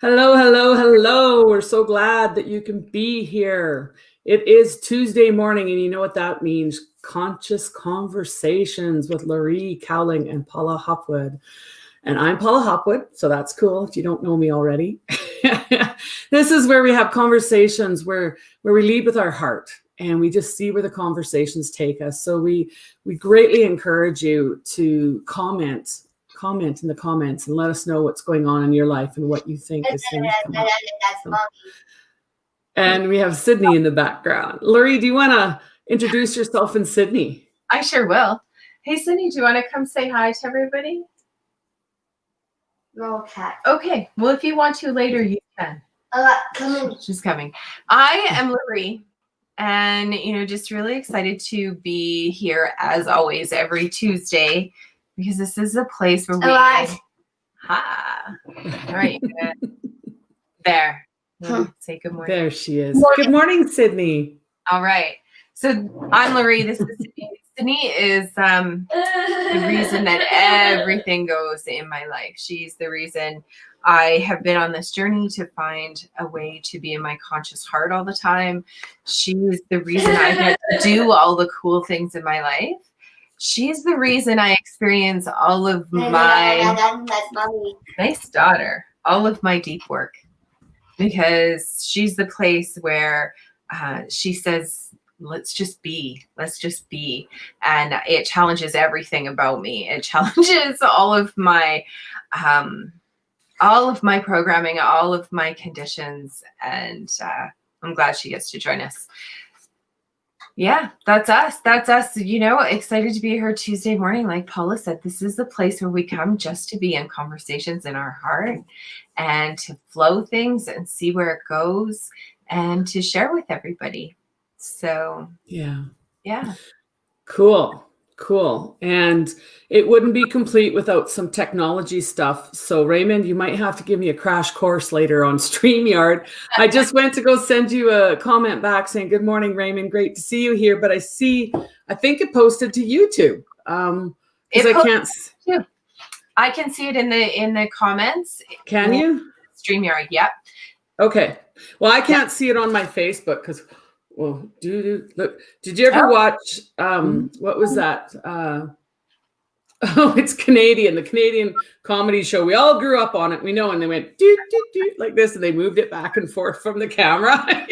Hello, hello, hello. We're so glad that you can be here. It is Tuesday morning, and you know what that means. Conscious Conversations with Loree Cowling and Paula Hopwood. And I'm Paula Hopwood, so that's cool if you don't know me already. This is where we have conversations where we lead with our heart and we just see where the conversations take us. So we greatly encourage you to comment in the comments and let us know what's going on in your life and what you think as things come up. So, and we have Sydney in the background. Loree, do you want to introduce yourself in Sydney? I sure will. Hey, Sydney, do you want to come say hi to everybody? Okay. Okay. Well, if you want to later, you can. Coming. She's coming. I am Loree, and just really excited to be here as always every Tuesday because this is a place where we. Ha. All right. There. Say good morning. There she is. Good morning, Sydney. All right. So I'm Loree. This is Sydney. Sydney is the reason that everything goes in my life. She's the reason I have been on this journey to find a way to be in my conscious heart all the time. She's the reason I get to do all the cool things in my life. She's the reason I experience all of my nice daughter, all of my deep work, because she's the place where she says, let's just be. And it challenges everything about me. It challenges all of my programming, all of my conditions. And I'm glad she gets to join us. Yeah, that's us. Excited to be here Tuesday morning. Like Paula said, this is the place where we come just to be in conversations in our heart and to flow things and see where it goes and to share with everybody. So yeah. Cool. And it wouldn't be complete without some technology stuff. So Raymond, you might have to give me a crash course later on StreamYard. I just went to go send you a comment back saying, good morning, Raymond. Great to see you here. But I think it posted to YouTube. I can see it in the comments. Can you? StreamYard, yep. Okay. Well, I can't see it on my Facebook because look, did you ever watch what was that? It's Canadian, the Canadian comedy show. We all grew up on it. We know, and they went doot, doot, doot, like this, and they moved it back and forth from the camera. I'm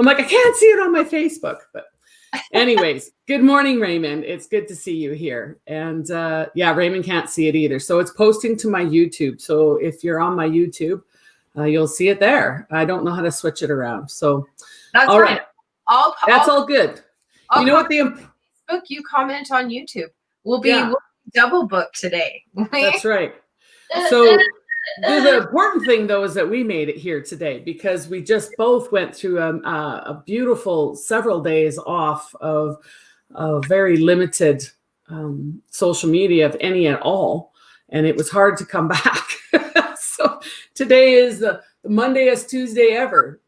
like, I can't see it on my Facebook. But anyways, good morning, Raymond. It's good to see you here. And Raymond can't see it either. So it's posting to my YouTube. So if you're on my YouTube, you'll see it there. I don't know how to switch it around. So that's all right. That's all good. You know what Facebook, you comment on YouTube. We'll be double booked today. That's right. So the important thing, though, is that we made it here today because we just both went through a beautiful several days off of very limited social media, if any at all. And it was hard to come back. So today is the Mondayest Tuesday ever,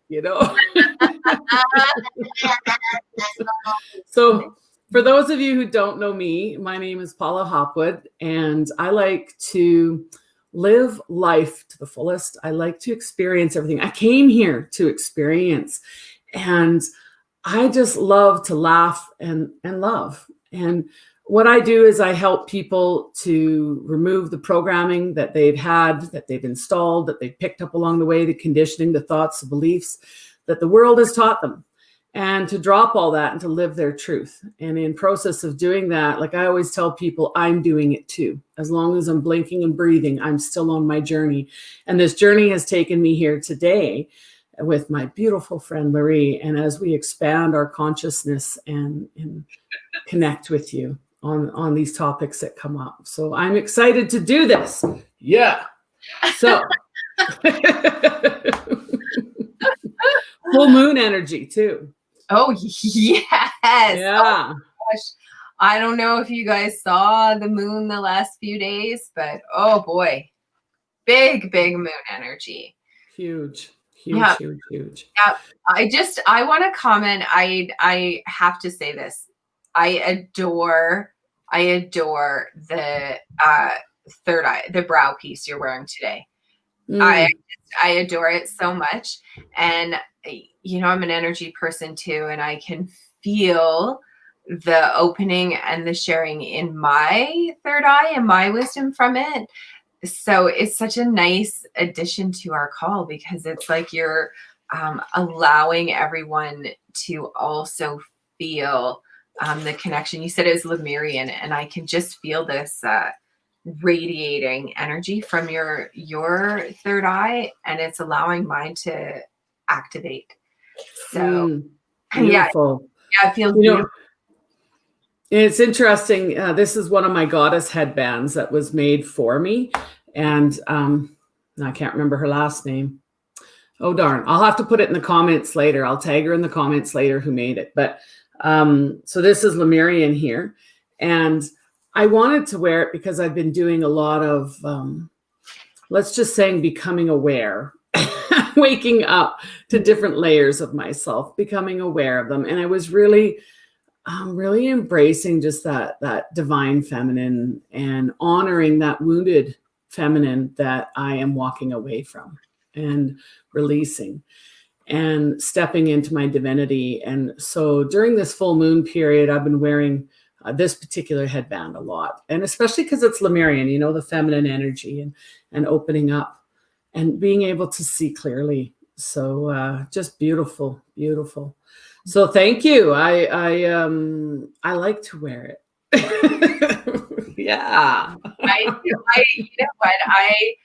So for those of you who don't know me, my name is Paula Hopwood, and I like to live life to the fullest. I like to experience everything. I came here to experience, and I just love to laugh and love. And what I do is I help people to remove the programming that they've had, that they've installed, that they've picked up along the way, the conditioning, the thoughts, the beliefs that the world has taught them, and to drop all that and to live their truth. And in process of doing that, like I always tell people, I'm doing it too. As long as I'm blinking and breathing, I'm still on my journey. And this journey has taken me here today with my beautiful friend Loree. And as we expand our consciousness and connect with you on these topics that come up. So I'm excited to do this. Yeah. So full moon energy too. Oh, yes. Yeah. Oh, gosh. I don't know if you guys saw the moon the last few days, but oh boy, big moon energy. Huge. Yeah. I want to comment. I have to say this. I adore the third eye, the brow piece you're wearing today. I adore it so much. And, I'm an energy person too, and I can feel the opening and the sharing in my third eye and my wisdom from it. So it's such a nice addition to our call, because it's like you're allowing everyone to also feel the connection. You said it was Lemurian, and I can just feel this radiating energy from your third eye, and it's allowing mine to activate. So beautiful. Yeah, it feels beautiful. It's interesting. This is one of my goddess headbands that was made for me, and I can't remember her last name. Oh darn! I'll have to put it in the comments later. I'll tag her in the comments later who made it. But so this is Lemurian here, and I wanted to wear it because I've been doing a lot of, let's just say, becoming aware, waking up to different layers of myself, becoming aware of them. And I was really embracing just that divine feminine and honoring that wounded feminine that I am walking away from and releasing and stepping into my divinity. And so during this full moon period, I've been wearing this particular headband a lot, and especially because it's Lemurian, the feminine energy and opening up and being able to see clearly. So just beautiful, beautiful. So thank you. I like to wear it. Yeah. You know what? I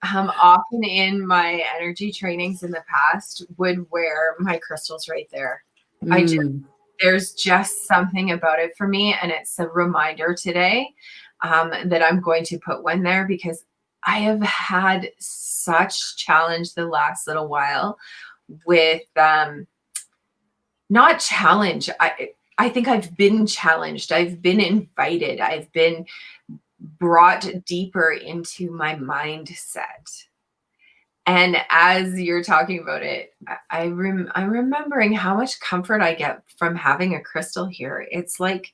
often in my energy trainings in the past would wear my crystals right there. There's just something about it for me. And it's a reminder today that I'm going to put one there, because I have had such challenge the last little while with, not challenge. I think I've been challenged. I've been invited. I've been brought deeper into my mindset. And as you're talking about it, I'm remembering how much comfort I get from having a crystal here. It's like,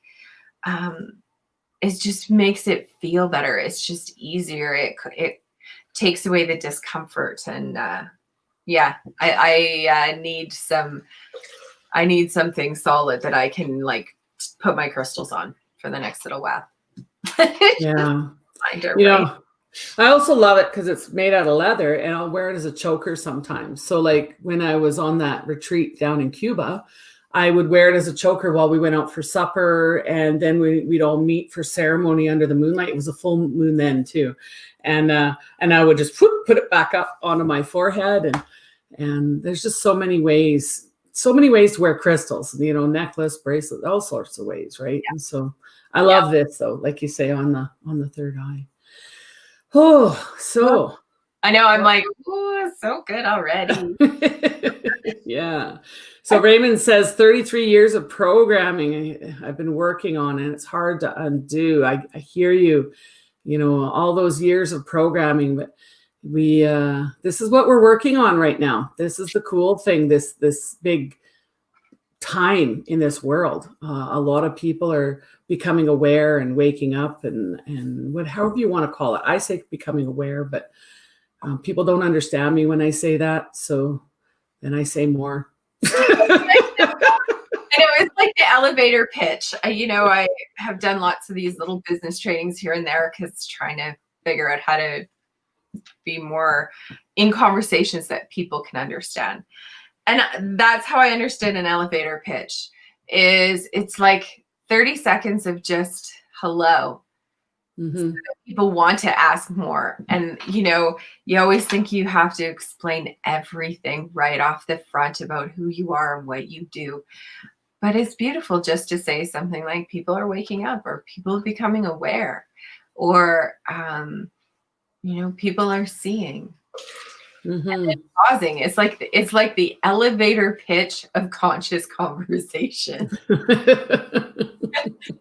it just makes it feel better. It's just easier. It takes away the discomfort. And I need something solid that I can like put my crystals on for the next little while. Yeah. I also love it because it's made out of leather, and I'll wear it as a choker sometimes. So like when I was on that retreat down in Cuba, I would wear it as a choker while we went out for supper, and then we'd all meet for ceremony under the moonlight. It was a full moon then too. And I would just put it back up onto my forehead, and there's just so many ways to wear crystals, necklace, bracelet, all sorts of ways, right? Yeah. And so I love this though, like you say, on the third eye. Oh, so I know, I'm like, oh, so good already. Yeah. So Raymond says 33 years of programming I've been working on, and it's hard to undo. I hear you, all those years of programming, but we this is what we're working on right now. This is the cool thing, this big time in this world. A lot of people are becoming aware and waking up, and however you want to call it. I say becoming aware, but people don't understand me when I say that, so then I say more. It's like the elevator pitch. I have done lots of these little business trainings here and there, because trying to figure out how to be more in conversations that people can understand. And that's how I understood an elevator pitch. It's like 30 seconds of just hello. Mm-hmm. So that people want to ask more. And, you always think you have to explain everything right off the front about who you are and what you do. But it's beautiful just to say something like people are waking up, or people are becoming aware, or, people are seeing. Mm-hmm. And then pausing. It's like the elevator pitch of conscious conversation.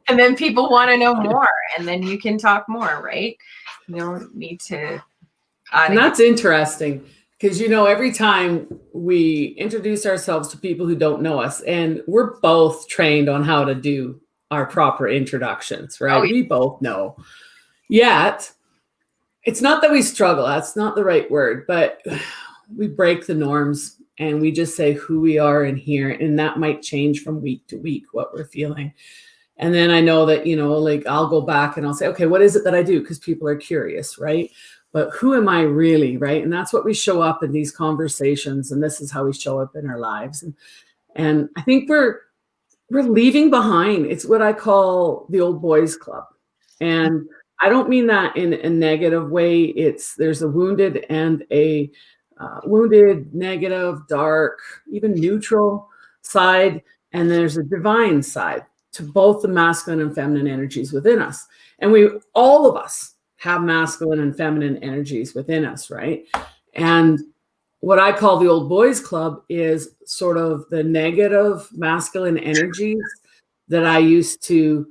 And then people want to know more, and then you can talk more, right? You don't need to. And that's interesting, because every time we introduce ourselves to people who don't know us, and we're both trained on how to do our proper introductions, right? Oh, yeah. We both know. Yet it's not that we struggle. That's not the right word, but we break the norms and we just say who we are in here. And that might change from week to week, what we're feeling. And then I know that, like I'll go back and I'll say, okay, what is it that I do? Because people are curious, right? But who am I really, right? And that's what we show up in these conversations. And this is how we show up in our lives. And I think we're leaving behind. It's what I call the old boys club. And I don't mean that in a negative way. There's a wounded and a wounded, negative, dark, even neutral side. And there's a divine side to both the masculine and feminine energies within us. And all of us have masculine and feminine energies within us, right? And what I call the old boys club is sort of the negative masculine energies that I used to,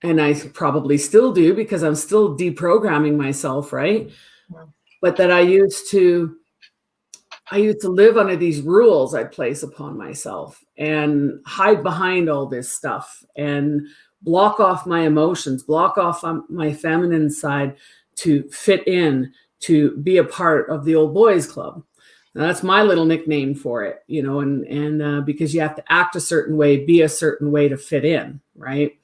and I probably still do because I'm still deprogramming myself, right? But that I used to live under these rules I place upon myself and hide behind all this stuff and block off my emotions, block off my feminine side to fit in, to be a part of the old boys club. Now, that's my little nickname for it, and because you have to act a certain way, be a certain way to fit in, right?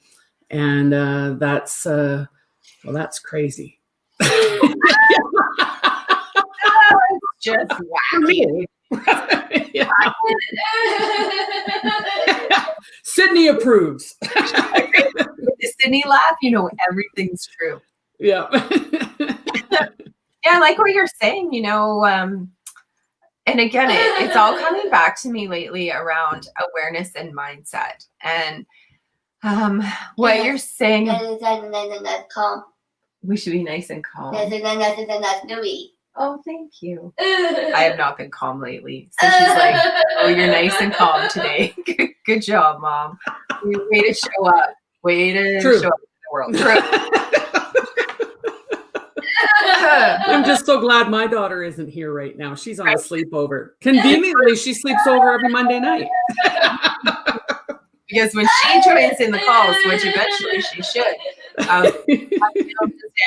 And that's crazy. Just wacky. Yeah. Sydney approves. With the Sydney laugh, everything's true. Yeah. Yeah, like what you're saying, and again, it's all coming back to me lately around awareness and mindset. And what you're saying, calm. We should be nice and calm. Loree. Oh, thank you. I have not been calm lately. So she's like, oh, you're nice and calm today. Good job, Mom. Way to show up. Way to show up in the world. True. I'm just so glad my daughter isn't here right now. She's on a sleepover. Conveniently, she sleeps over every Monday night. Because when she joins in the calls, which eventually she should, I just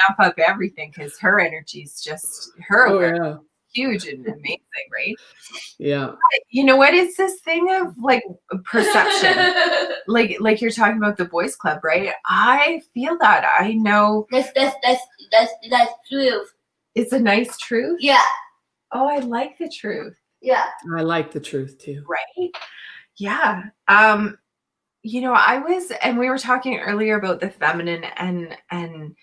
amp up everything because her energy is just huge and amazing, right? Yeah. But you know what? It's this thing of like perception, like you're talking about the boys club, right? I feel that. I know That's truth. it's a nice truth. Yeah. Oh, I like the truth. Yeah. I like the truth too. Right? Yeah. We were talking earlier about the feminine and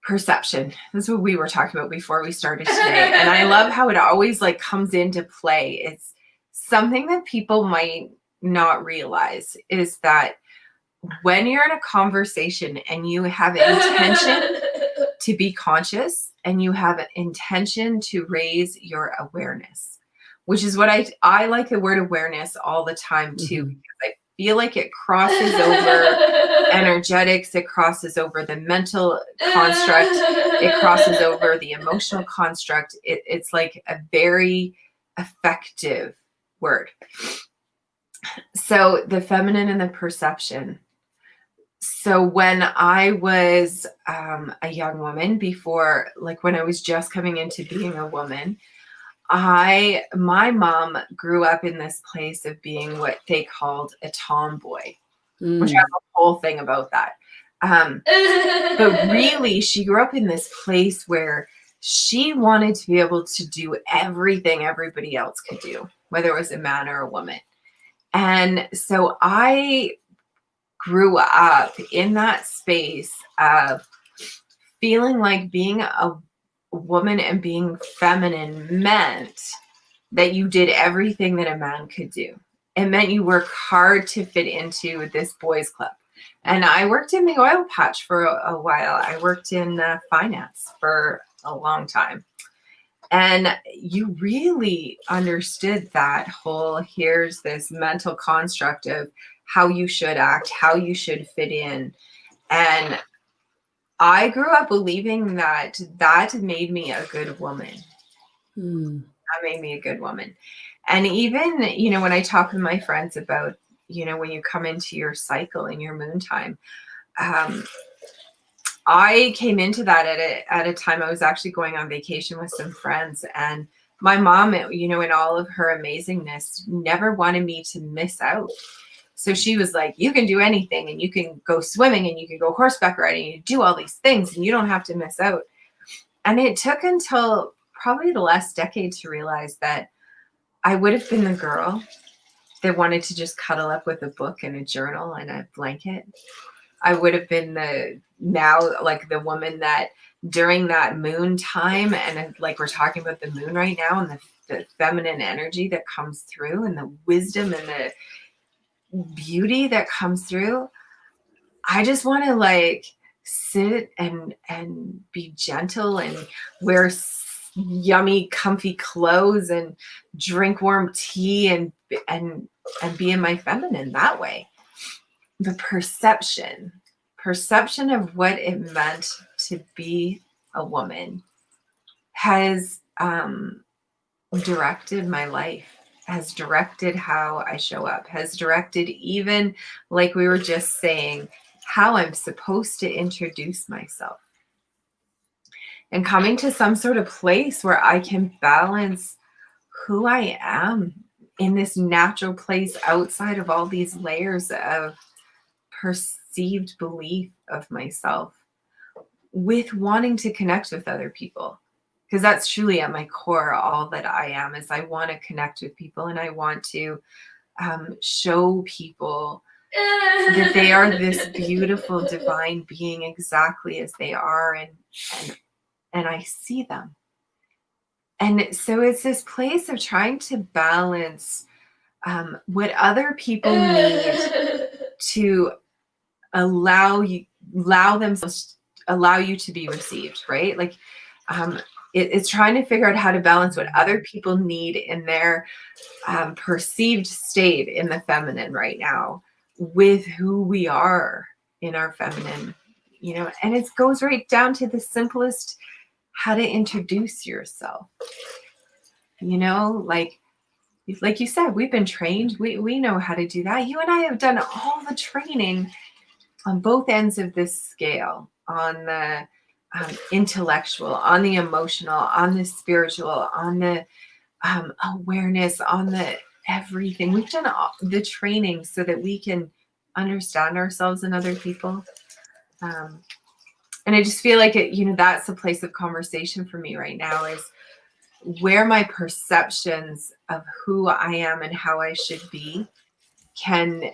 perception. That's what we were talking about before we started today. And I love how it always like comes into play. It's something that people might not realize is that when you're in a conversation and you have intention to be conscious and you have an intention to raise your awareness, which is what I like the word awareness all the time too, because I feel like it crosses over energetics, it crosses over the mental construct, it crosses over the emotional construct. It's like a very effective word. So the feminine and the perception. So when I was a young woman, before, like when I was just coming into being a woman, my mom grew up in this place of being what they called a tomboy, which I have a whole thing about that. But really, she grew up in this place where she wanted to be able to do everything everybody else could do, whether it was a man or a woman. And so I grew up in that space of feeling like being a woman and being feminine meant that you did everything that a man could do. It meant you work hard to fit into this boys club. And I worked in the oil patch for a while. I worked in finance for a long time. And you really understood that whole, here's this mental construct of how you should act, how you should fit in. And I grew up believing that made me a good woman. That made me a good woman. And even, when I talk with my friends about, when you come into your cycle in your moon time, I came into that at a time I was actually going on vacation with some friends, and my mom, you know, in all of her amazingness, never wanted me to miss out. So she was like, you can do anything, and you can go swimming, and you can go horseback riding, and you do all these things, and you don't have to miss out. And it took until probably the last decade to realize that I would have been the girl that wanted to just cuddle up with a book and a journal and a blanket. I would have been the woman that during that moon time, and like we're talking about the moon right now, and the feminine energy that comes through, and the wisdom and the beauty that comes through, I just want to like sit and be gentle and wear yummy comfy clothes and drink warm tea and be in my feminine that way. The perception of what it meant to be a woman has directed my life, has directed how I show up, has directed, even like we were just saying, how I'm supposed to introduce myself. And coming to some sort of place where I can balance who I am in this natural place outside of all these layers of perceived belief of myself, with wanting to connect with other people. Because that's truly at my core all that I am, is I want to connect with people, and I want to show people that they are this beautiful divine being exactly as they are, and I see them. And so it's this place of trying to balance what other people need to allow you to be received, right? Like it's trying to figure out how to balance what other people need in their perceived state in the feminine right now with who we are in our feminine, you know. And it goes right down to the simplest, how to introduce yourself, you know, like you said, we've been trained, we know how to do that. You and I have done all the training on both ends of this scale, on the intellectual, on the emotional, on the spiritual, on the awareness, on the everything. We've done all the training so that we can understand ourselves and other people. And I just feel like it, you know, that's a place of conversation for me right now, is where my perceptions of who I am and how I should be can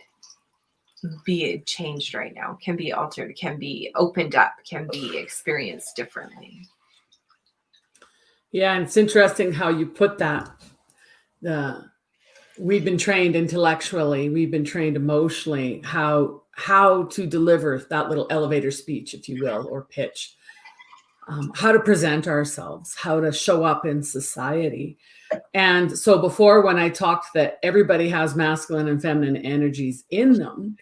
be changed right now, can be altered, can be opened up, can be experienced differently. Yeah, and it's interesting how you put that. We've been trained intellectually, we've been trained emotionally, how to deliver that little elevator speech, if you will, or pitch, how to present ourselves, how to show up in society. And so before, when I talked that everybody has masculine and feminine energies in them,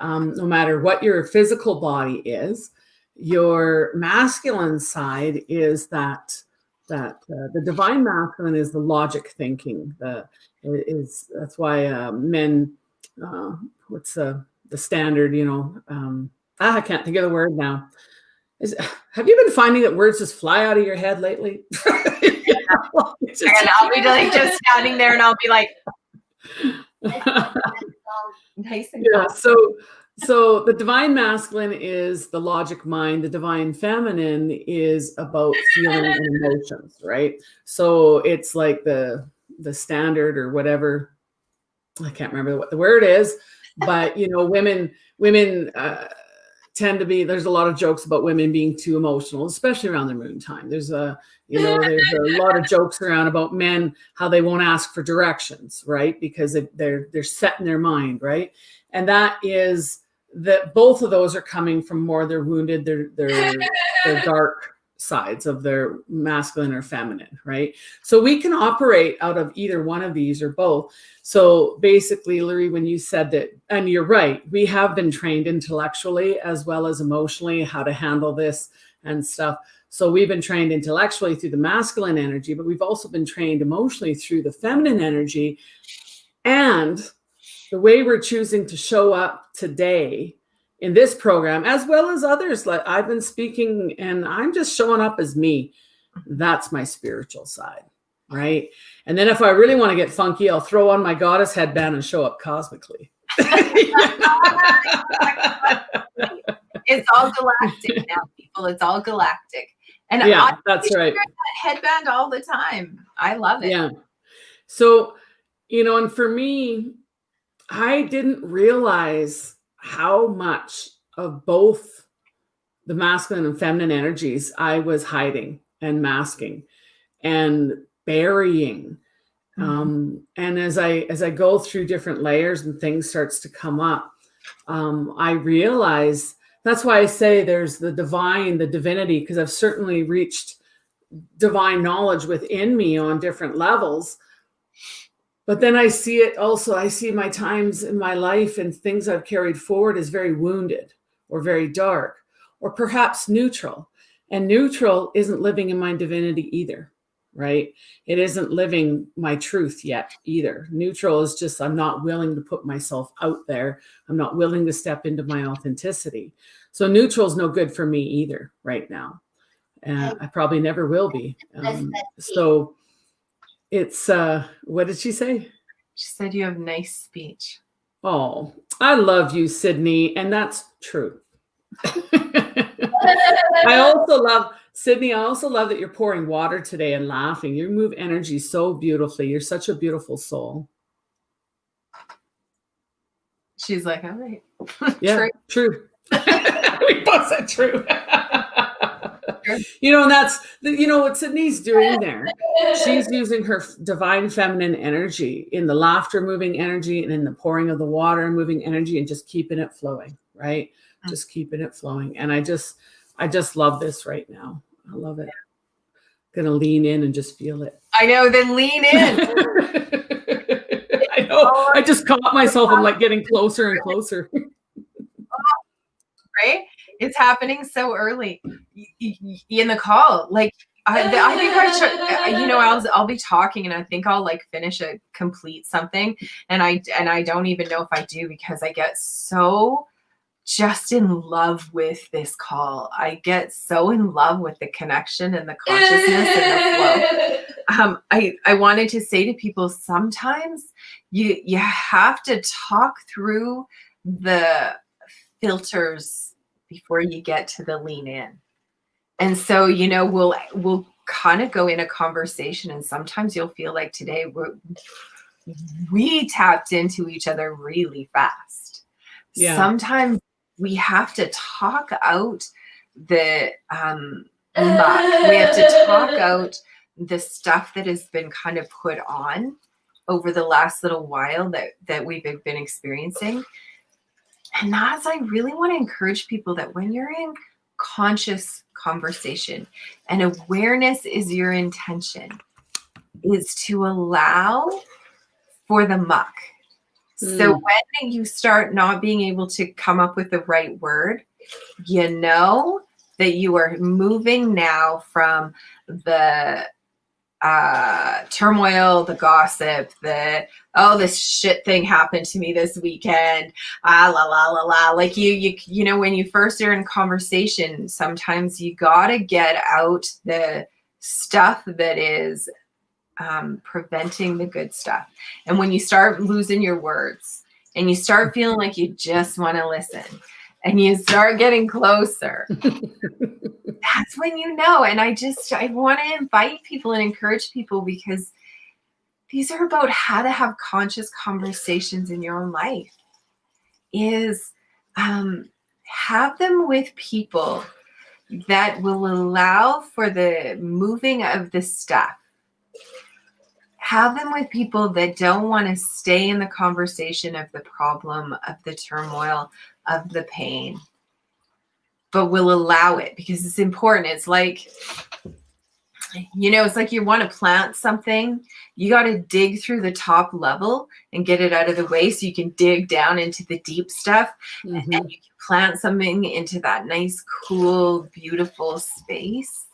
no matter what your physical body is, your masculine side is that the divine masculine is the logic thinking. That's why men, what's the standard, you know, I can't think of the word now. Have you been finding that words just fly out of your head lately? And I'll be like just standing there, and I'll be like, nice and yeah. So the divine masculine is the logic mind. The divine feminine is about feeling and emotions, right? So it's like the standard or whatever. I can't remember what the word is, but you know, women tend to be, there's a lot of jokes about women being too emotional, especially around the moon time. There's a lot of jokes around about men, how they won't ask for directions, right? Because they're set in their mind, right? And that is that both of those are coming from more their wounded, their dark sides of their masculine or feminine, right? So we can operate out of either one of these or both. So basically, Loree, when you said that, and you're right, we have been trained intellectually as well as emotionally how to handle this and stuff. So we've been trained intellectually through the masculine energy, but we've also been trained emotionally through the feminine energy. And the way we're choosing to show up today in this program, as well as others. Like I've been speaking and I'm just showing up as me. That's my spiritual side, right? And then if I really want to get funky, I'll throw on my goddess headband and show up cosmically. It's all galactic now, people. It's all galactic. And yeah, that's right. That headband all the time. I love it. Yeah. So, and for me, I didn't realize how much of both the masculine and feminine energies I was hiding and masking and burying. And as I go through different layers and things starts to come up, I realize that's why I say there's the divine, the divinity, because I've certainly reached divine knowledge within me on different levels. But then I see it also, I see my times in my life and things I've carried forward as very wounded or very dark or perhaps neutral. And neutral isn't living in my divinity either, right? It isn't living my truth yet either. Neutral is just, I'm not willing to put myself out there. I'm not willing to step into my authenticity. So neutral is no good for me either right now. I probably never will be. So it's, what did she say? She said you have nice speech. Oh, I love you, Sydney. And that's true. I also love, Sydney, I also love that you're pouring water today and laughing. You move energy so beautifully. You're such a beautiful soul. She's like, all right. Yeah, true. We both said true. And that's, what Sydney's doing there. She's using her divine feminine energy in the laughter moving energy and in the pouring of the water moving energy and just keeping it flowing, right? Just keeping it flowing. And I just love this right now. I love it. Gonna lean in and just feel it. I know, then lean in. I know. I just caught myself. I'm like getting closer and closer. Right? It's happening so early in the call. Like I think I'll be talking and I think I'll like complete something, and I don't even know if I do because I get so just in love with this call. I get so in love with the connection and the consciousness and the flow. I wanted to say to people, sometimes you have to talk through the filters before you get to the lean in. And so, we'll kind of go in a conversation, and sometimes you'll feel like today we tapped into each other really fast. Yeah. Sometimes we have to talk out the muck. We have to talk out the stuff that has been kind of put on over the last little while that we've been experiencing. And that's, I really want to encourage people that when you're in conscious conversation and awareness is your intention, is to allow for the muck. So when you start not being able to come up with the right word, you know that you are moving now from the turmoil, the gossip, this shit thing happened to me this weekend, la la la la. Like when you first are in conversation, sometimes you gotta get out the stuff that is preventing the good stuff. And when you start losing your words and you start feeling like you just want to listen and you start getting closer, that's when you know. And I want to invite people and encourage people, because these are about how to have conscious conversations in your own life, is have them with people that will allow for the moving of the stuff. Have them with people that don't want to stay in the conversation of the problem, of the turmoil, of the pain, but will allow it, because it's important. It's like, it's like you want to plant something. You got to dig through the top level and get it out of the way so you can dig down into the deep stuff. Mm-hmm. And you can plant something into that nice, cool, beautiful space.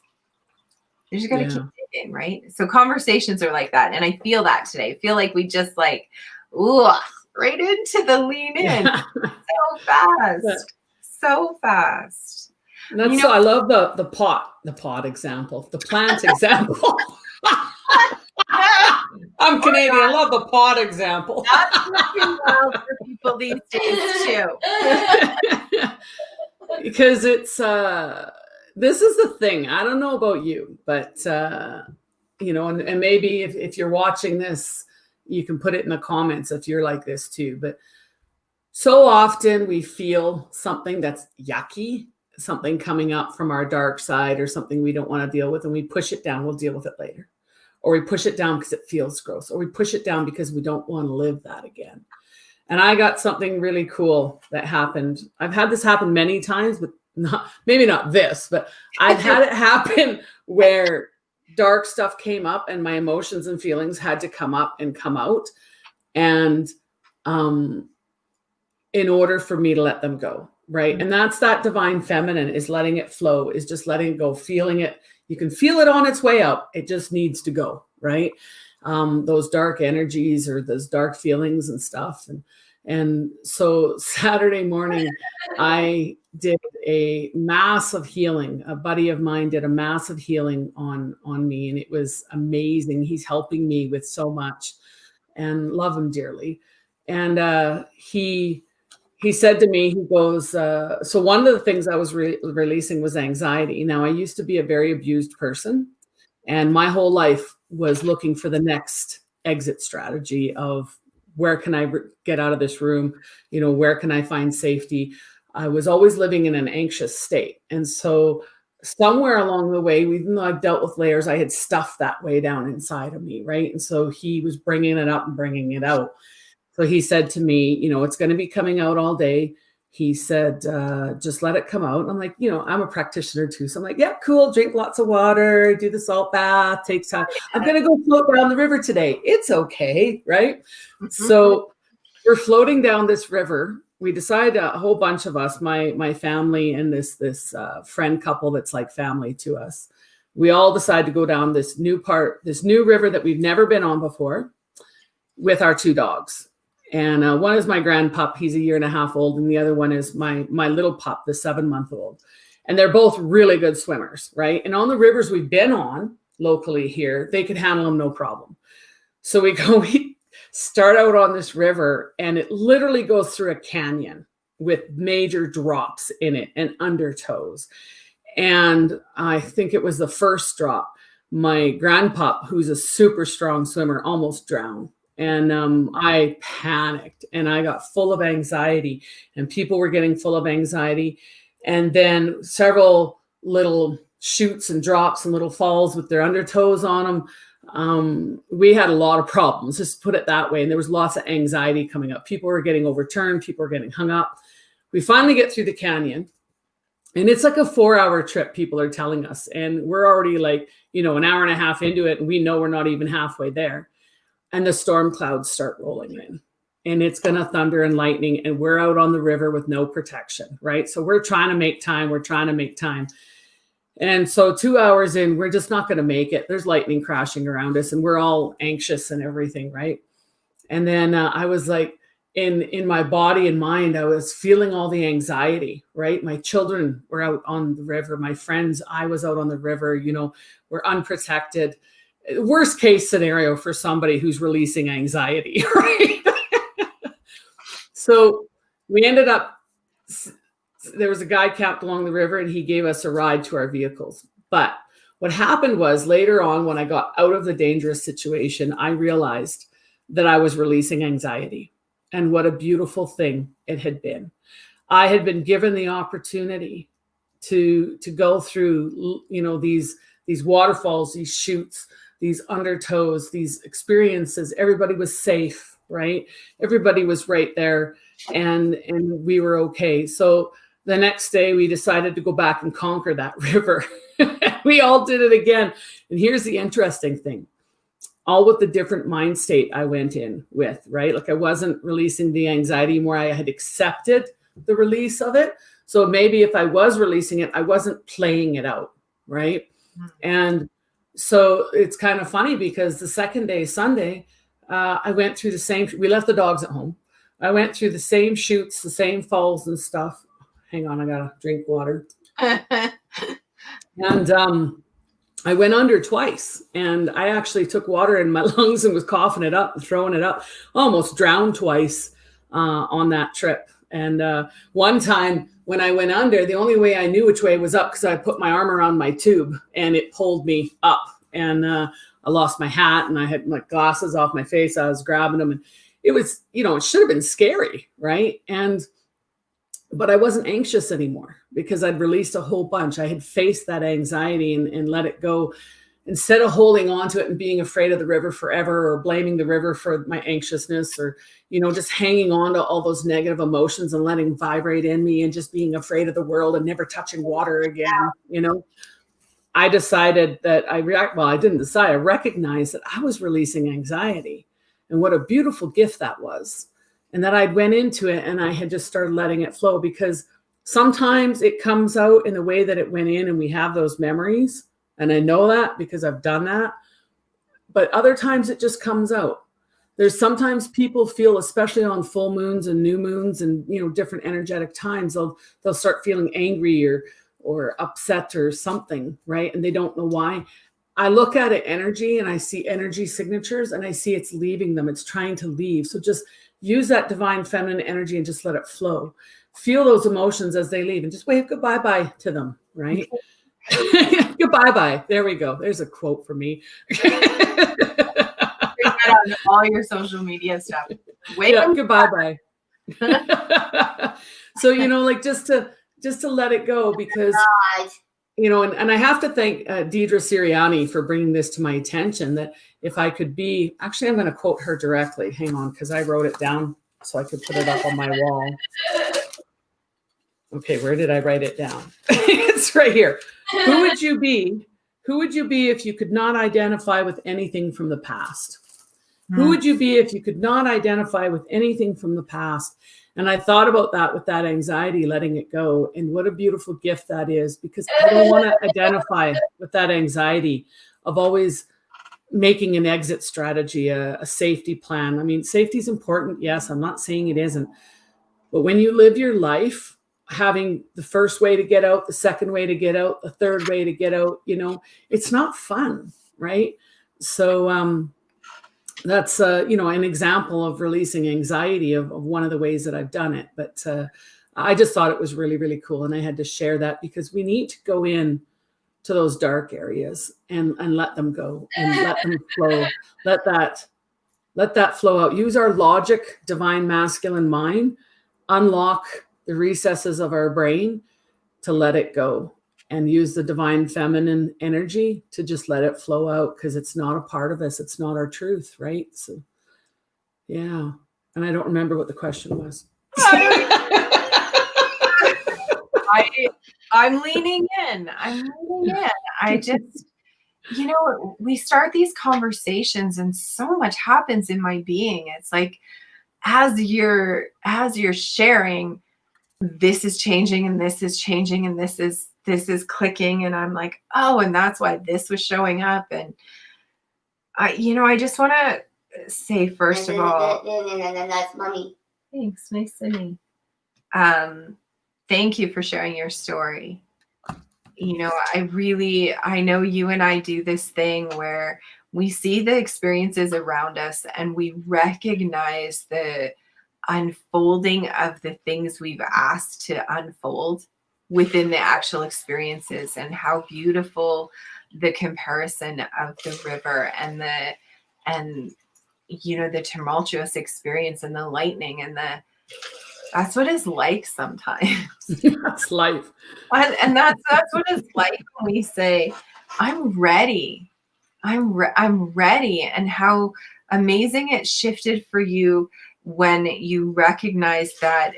You just got to keep digging, right? So conversations are like that. And I feel that today. I feel like we just right into the lean in so fast. so fast. And that's so I love the pot example, the plant example. I'm Canadian. I love the pot example. That's working well for people these days too. Because it's this is the thing. I don't know about you, but you know, and maybe if you're watching this, you can put it in the comments if you're like this too. But so often we feel something that's yucky, something coming up from our dark side or something we don't want to deal with, and we push it down. We'll deal with it later. Or we push it down because it feels gross, or we push it down because we don't want to live that again. And I got something really cool that happened. I've had this happen many times, but maybe not this, but I've had it happen where dark stuff came up and my emotions and feelings had to come up and come out. And in order for me to let them go, right? And that's that divine feminine, is letting it flow, is just letting it go, feeling it. You can feel it on its way out. It just needs to go, right? Those dark energies or those dark feelings and stuff. And so Saturday morning, I did a massive healing. A buddy of mine did a massive healing on me, and it was amazing. He's helping me with so much, and love him dearly. And he said to me, he goes, so one of the things I was releasing was anxiety. Now, I used to be a very abused person, and my whole life was looking for the next exit strategy of where can I get out of this room? You know, where can I find safety? I was always living in an anxious state. And so somewhere along the way, even though I've dealt with layers, I had stuffed that way down inside of me, right? And so he was bringing it up and bringing it out. So he said to me, you know, it's going to be coming out all day. He said, just let it come out. And I'm like, you know, I'm a practitioner too. So I'm like, yeah, cool. Drink lots of water, do the salt bath, takes time. I'm going to go float down the river today. It's okay. Right. Mm-hmm. So we're floating down this river. We decided, a whole bunch of us, my family and this friend couple that's like family to us. We all decided to go down this new river that we've never been on before with our two dogs. And one is my grand pup. He's 1.5 years old. And the other one is my little pup, the 7-month-old. And they're both really good swimmers, right? And on the rivers we've been on locally here, they could handle them no problem. So we start out on this river, and it literally goes through a canyon with major drops in it and undertows. And I think it was the first drop. My grandpup, who's a super strong swimmer, almost drowned. And I panicked, and I got full of anxiety, and people were getting full of anxiety. And then several little chutes and drops and little falls with their undertows on them. We had a lot of problems, just put it that way. And there was lots of anxiety coming up. People were getting overturned. People were getting hung up. We finally get through the canyon, and it's like a 4-hour trip, people are telling us. And we're already like, you know, 1.5 hours into it, and we know we're not even halfway there. And the storm clouds start rolling in, and it's going to thunder and lightning, and we're out on the river with no protection, right? So we're trying to make time. And so 2 hours in, we're just not going to make it. There's lightning crashing around us, and we're all anxious and everything, right? And then I was like, in my body and mind, I was feeling all the anxiety, right? My children were out on the river. My friends, I was out on the river, you know, we're unprotected. Worst case scenario for somebody who's releasing anxiety, right? So we ended up, there was a guy camped along the river, and he gave us a ride to our vehicles. But what happened was, later on, when I got out of the dangerous situation, I realized that I was releasing anxiety, and what a beautiful thing it had been. I had been given the opportunity to go through, you know, these waterfalls, these chutes, these undertows, these experiences. Everybody was safe, right? Everybody was right there, and we were okay. So the next day we decided to go back and conquer that river. We all did it again. And here's the interesting thing, all with the different mind state I went in with, right? Like, I wasn't releasing the anxiety more. I had accepted the release of it. So maybe if I was releasing it, I wasn't playing it out, right? And so it's kind of funny, because the second day, Sunday, I went through we left the dogs at home. I went through the same chutes, the same falls and stuff. Hang on, I gotta drink water. And I went under twice, and I actually took water in my lungs and was coughing it up and throwing it up. Almost drowned twice on that trip. And one time when I went under, the only way I knew which way was up because I put my arm around my tube and it pulled me up. And I lost my hat and I had my glasses off my face. I was grabbing them, and it was, it should have been scary, right? But I wasn't anxious anymore because I'd released a whole bunch. I had faced that anxiety and let it go, instead of holding on to it and being afraid of the river forever, or blaming the river for my anxiousness, or, just hanging on to all those negative emotions and letting vibrate in me and just being afraid of the world and never touching water again. I decided that I recognized that I was releasing anxiety, and what a beautiful gift that was. And that I'd went into it and I had just started letting it flow, because sometimes it comes out in the way that it went in and we have those memories. And I know that because I've done that. But other times it just comes out. There's sometimes people feel, especially on full moons and new moons and, different energetic times, they'll start feeling angry or upset or something, right? And they don't know why. I look at it energy, and I see energy signatures, and I see it's leaving them. It's trying to leave. So just use that divine feminine energy and just let it flow. Feel those emotions as they leave and just wave goodbye-bye to them, right? Goodbye-bye. There we go. There's a quote for me. On all your social media stuff. Goodbye-bye. So, just to let it go, because, and I have to thank Deidre Sirianni for bringing this to my attention, that if I could be, actually, I'm going to quote her directly. Hang on, because I wrote it down so I could put it up on my wall. Okay, where did I write it down? It's right here. Who would you be? Who would you be if you could not identify with anything from the past? Who would you be if you could not identify with anything from the past? And I thought about that with that anxiety, letting it go. And what a beautiful gift that is, because I don't want to identify with that anxiety of always making an exit strategy, a safety plan. I mean, safety is important. Yes, I'm not saying it isn't. But when you live your life having the first way to get out, the second way to get out, the third way to get out, it's not fun, right? So that's, an example of releasing anxiety of one of the ways that I've done it. But I just thought it was really, really cool. And I had to share that because we need to go in to those dark areas and let them go and let them flow. Let that flow out. Use our logic, divine masculine mind, unlock the recesses of our brain to let it go, and use the divine feminine energy to just let it flow out, because it's not a part of us. It's not our truth, right? So, yeah. And I don't remember what the question was. I'm leaning in. I just, we start these conversations and so much happens in my being. It's like, as you're sharing, this is changing and this is changing and this is clicking, and I'm like, oh, and that's why this was showing up. And I just want to say, first of all, that's mommy. Thanks, nice singing. Thank you for sharing your story. I know you and I do this thing where we see the experiences around us and we recognize the unfolding of the things we've asked to unfold within the actual experiences, and how beautiful the comparison of the river and the tumultuous experience and the lightning and that's what it's like sometimes. That's life. And that's what it's like when we say, I'm ready. I'm ready. And how amazing it shifted for you when you recognized that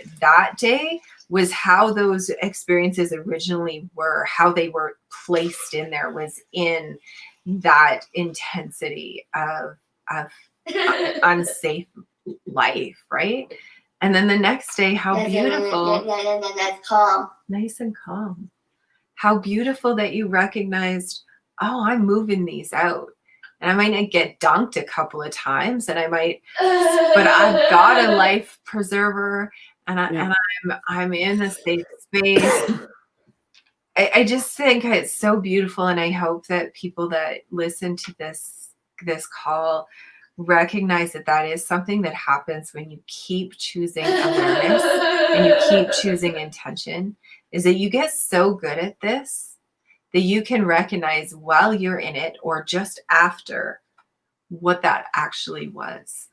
day was how those experiences originally were, how they were placed in there, was in that intensity of unsafe life, right? And then the next day, how beautiful. That's calm. Nice and calm. How beautiful that you recognized, oh, I'm moving these out. And I might not get dunked a couple of times, and I might, but I've got a life preserver, and I'm in a safe space. I just think it's so beautiful, and I hope that people that listen to this call recognize that that is something that happens when you keep choosing awareness and you keep choosing intention, is that you get so good at this that you can recognize while you're in it or just after what that actually was.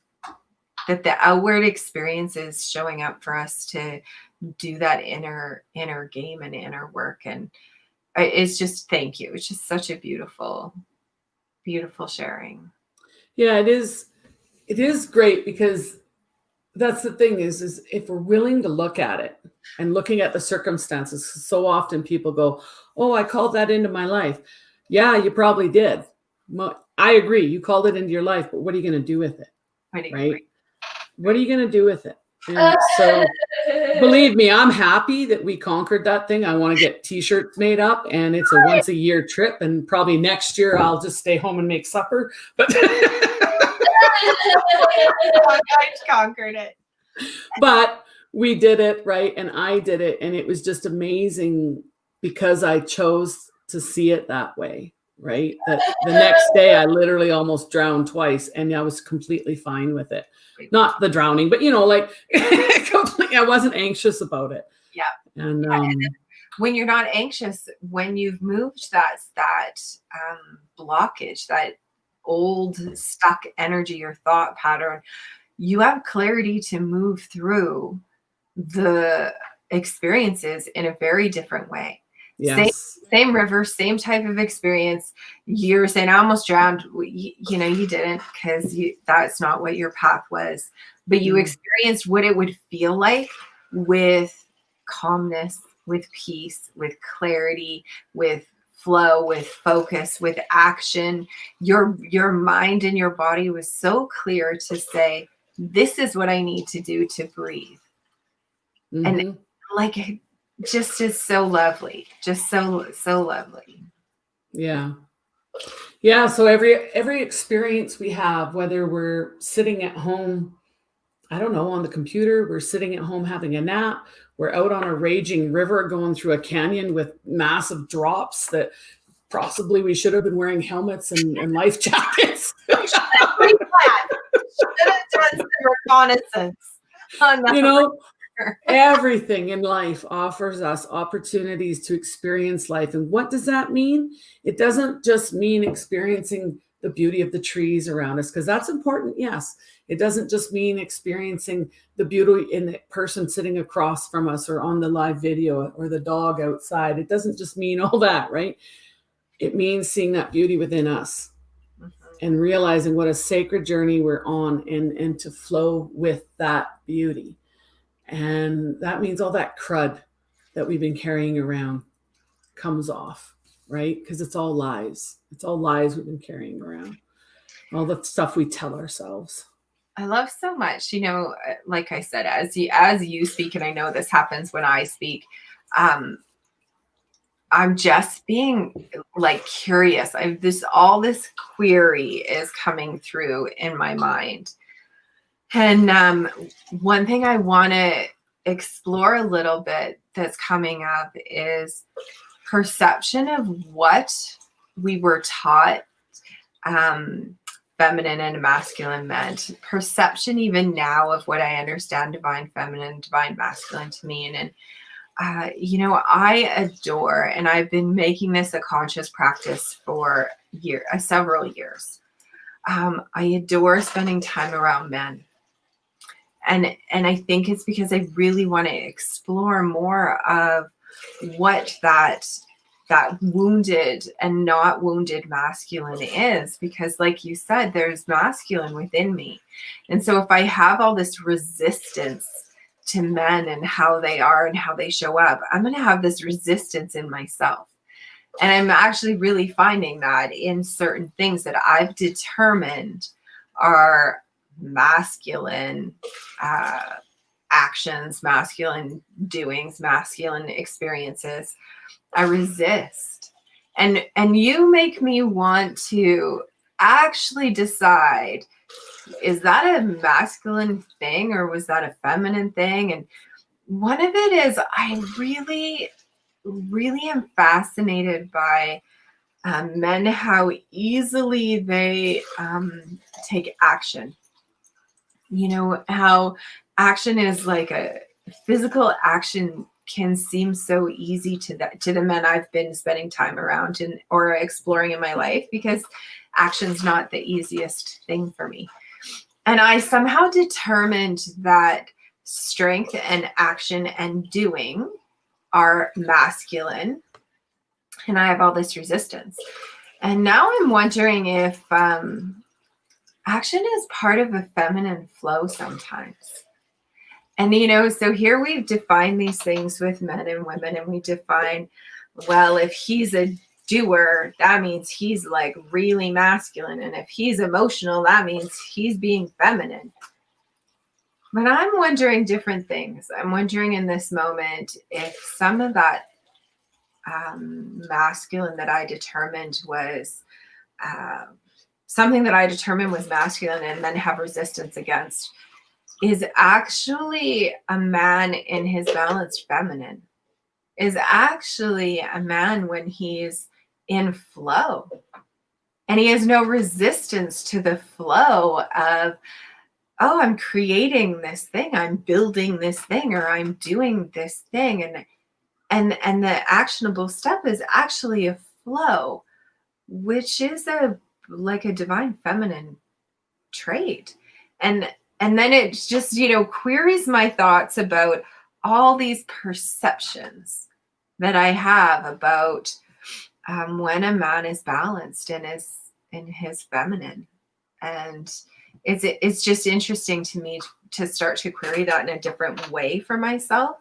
That the outward experience is showing up for us to do that inner game and inner work. And it's just, thank you. It's just such a beautiful, beautiful sharing. Yeah, it is. It is great, because that's the thing is if we're willing to look at it and looking at the circumstances, so often people go, oh, I called that into my life. Yeah, you probably did. I agree. You called it into your life, but what are you going to do with it? Right? What are you going to do with it? And so believe me, I'm happy that we conquered that thing. I want to get t-shirts made up, and it's a once a year trip. And probably next year I'll just stay home and make supper. But I conquered it. But we did it, right? And I did it. And it was just amazing because I chose to see it that way, right? That the next day I literally almost drowned twice, and I was completely fine with it. Not the drowning, but like completely, I wasn't anxious about it. Yeah. And when you're not anxious, when you've moved that blockage, that old stuck energy or thought pattern, you have clarity to move through the experiences in a very different way. yes. Same river, same type of experience. You're saying, I almost drowned. You didn't, because that's not what your path was. But you experienced what it would feel like with calmness, with peace, with clarity, with flow, with focus, with action. Your mind and your body was so clear to say, this is what I need to do to breathe. And like, it just is so lovely. Just so lovely. Yeah. Yeah. So every experience we have, whether we're sitting at home, I don't know, on the computer, we're sitting at home having a nap, we're out on a raging river going through a canyon with massive drops that possibly we should have been wearing helmets and life jackets. Should have done some reconnaissance on that. Everything in life offers us opportunities to experience life. And what does that mean? It doesn't just mean experiencing the beauty of the trees around us, because that's important. Yes. It doesn't just mean experiencing the beauty in the person sitting across from us or on the live video or the dog outside. It doesn't just mean all that, right? It means seeing that beauty within us and realizing what a sacred journey we're on, and to flow with that beauty. And that means all that crud that we've been carrying around comes off, right? Because it's all lies. It's all lies we've been carrying around. All the stuff we tell ourselves. I love so much, like I said, as you speak, and I know this happens when I speak, I'm just being like curious. All this query is coming through in my mind. And one thing I want to explore a little bit that's coming up is perception of what we were taught feminine and masculine meant. Perception even now of what I understand divine feminine, divine masculine to mean. And I adore, and I've been making this a conscious practice for several years. I adore spending time around men. And I think it's because I really want to explore more of what that wounded and not wounded masculine is, because like you said, there's masculine within me. And so if I have all this resistance to men and how they are and how they show up, I'm going to have this resistance in myself. And I'm actually really finding that in certain things that I've determined are masculine actions, masculine doings, masculine experiences, I resist. And you make me want to actually decide, is that a masculine thing or was that a feminine thing? one of it is I really, really am fascinated by men, how easily they take action. You know, how action is like a physical action can seem so easy to the men I've been spending time around and or exploring in my life, because action's not the easiest thing for me. And I somehow determined that strength and action and doing are masculine, and I have all this resistance. And now I'm wondering if action is part of a feminine flow sometimes. And, you know, so here we've defined these things with men and women, and we define, well, if he's a doer, that means he's like really masculine. And if he's emotional, that means he's being feminine. But I'm wondering different things. I'm wondering in this moment if some of that masculine that I determined was something that I determined was masculine and then have resistance against is actually a man in his balanced feminine, is actually a man when he's in flow and he has no resistance to the flow of, oh, I'm creating this thing, I'm building this thing, or I'm doing this thing. And the actionable step is actually a flow, which is like a divine feminine trait. And then it just, you know, queries my thoughts about all these perceptions that I have about when a man is balanced and is in his feminine. And it's just interesting to me to start to query that in a different way for myself.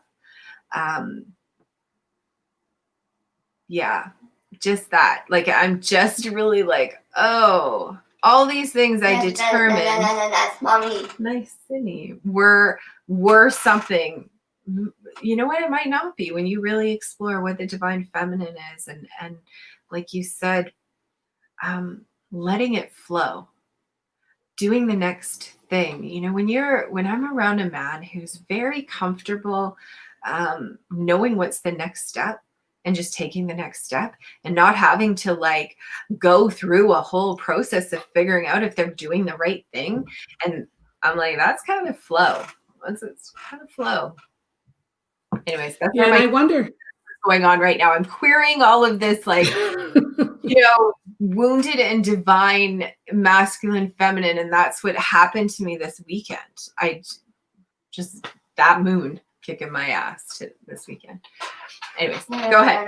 Yeah, just that. Like, I'm just really like, oh, all these things I determined. That's mommy. Nice, Cindy. Were something. You know what? It might not be when you really explore what the divine feminine is, and like you said, letting it flow, doing the next thing. You know, when I'm around a man who's very comfortable, knowing what's the next step and just taking the next step and not having to like go through a whole process of figuring out if they're doing the right thing. And I'm like, that's kind of flow. It's kind of flow. Anyways, that's and I wonder what's going on right now. I'm querying all of this, like, you know, wounded and divine, masculine, feminine. And that's what happened to me this weekend. I just, that moon kicking my ass this weekend. Anyways, go ahead.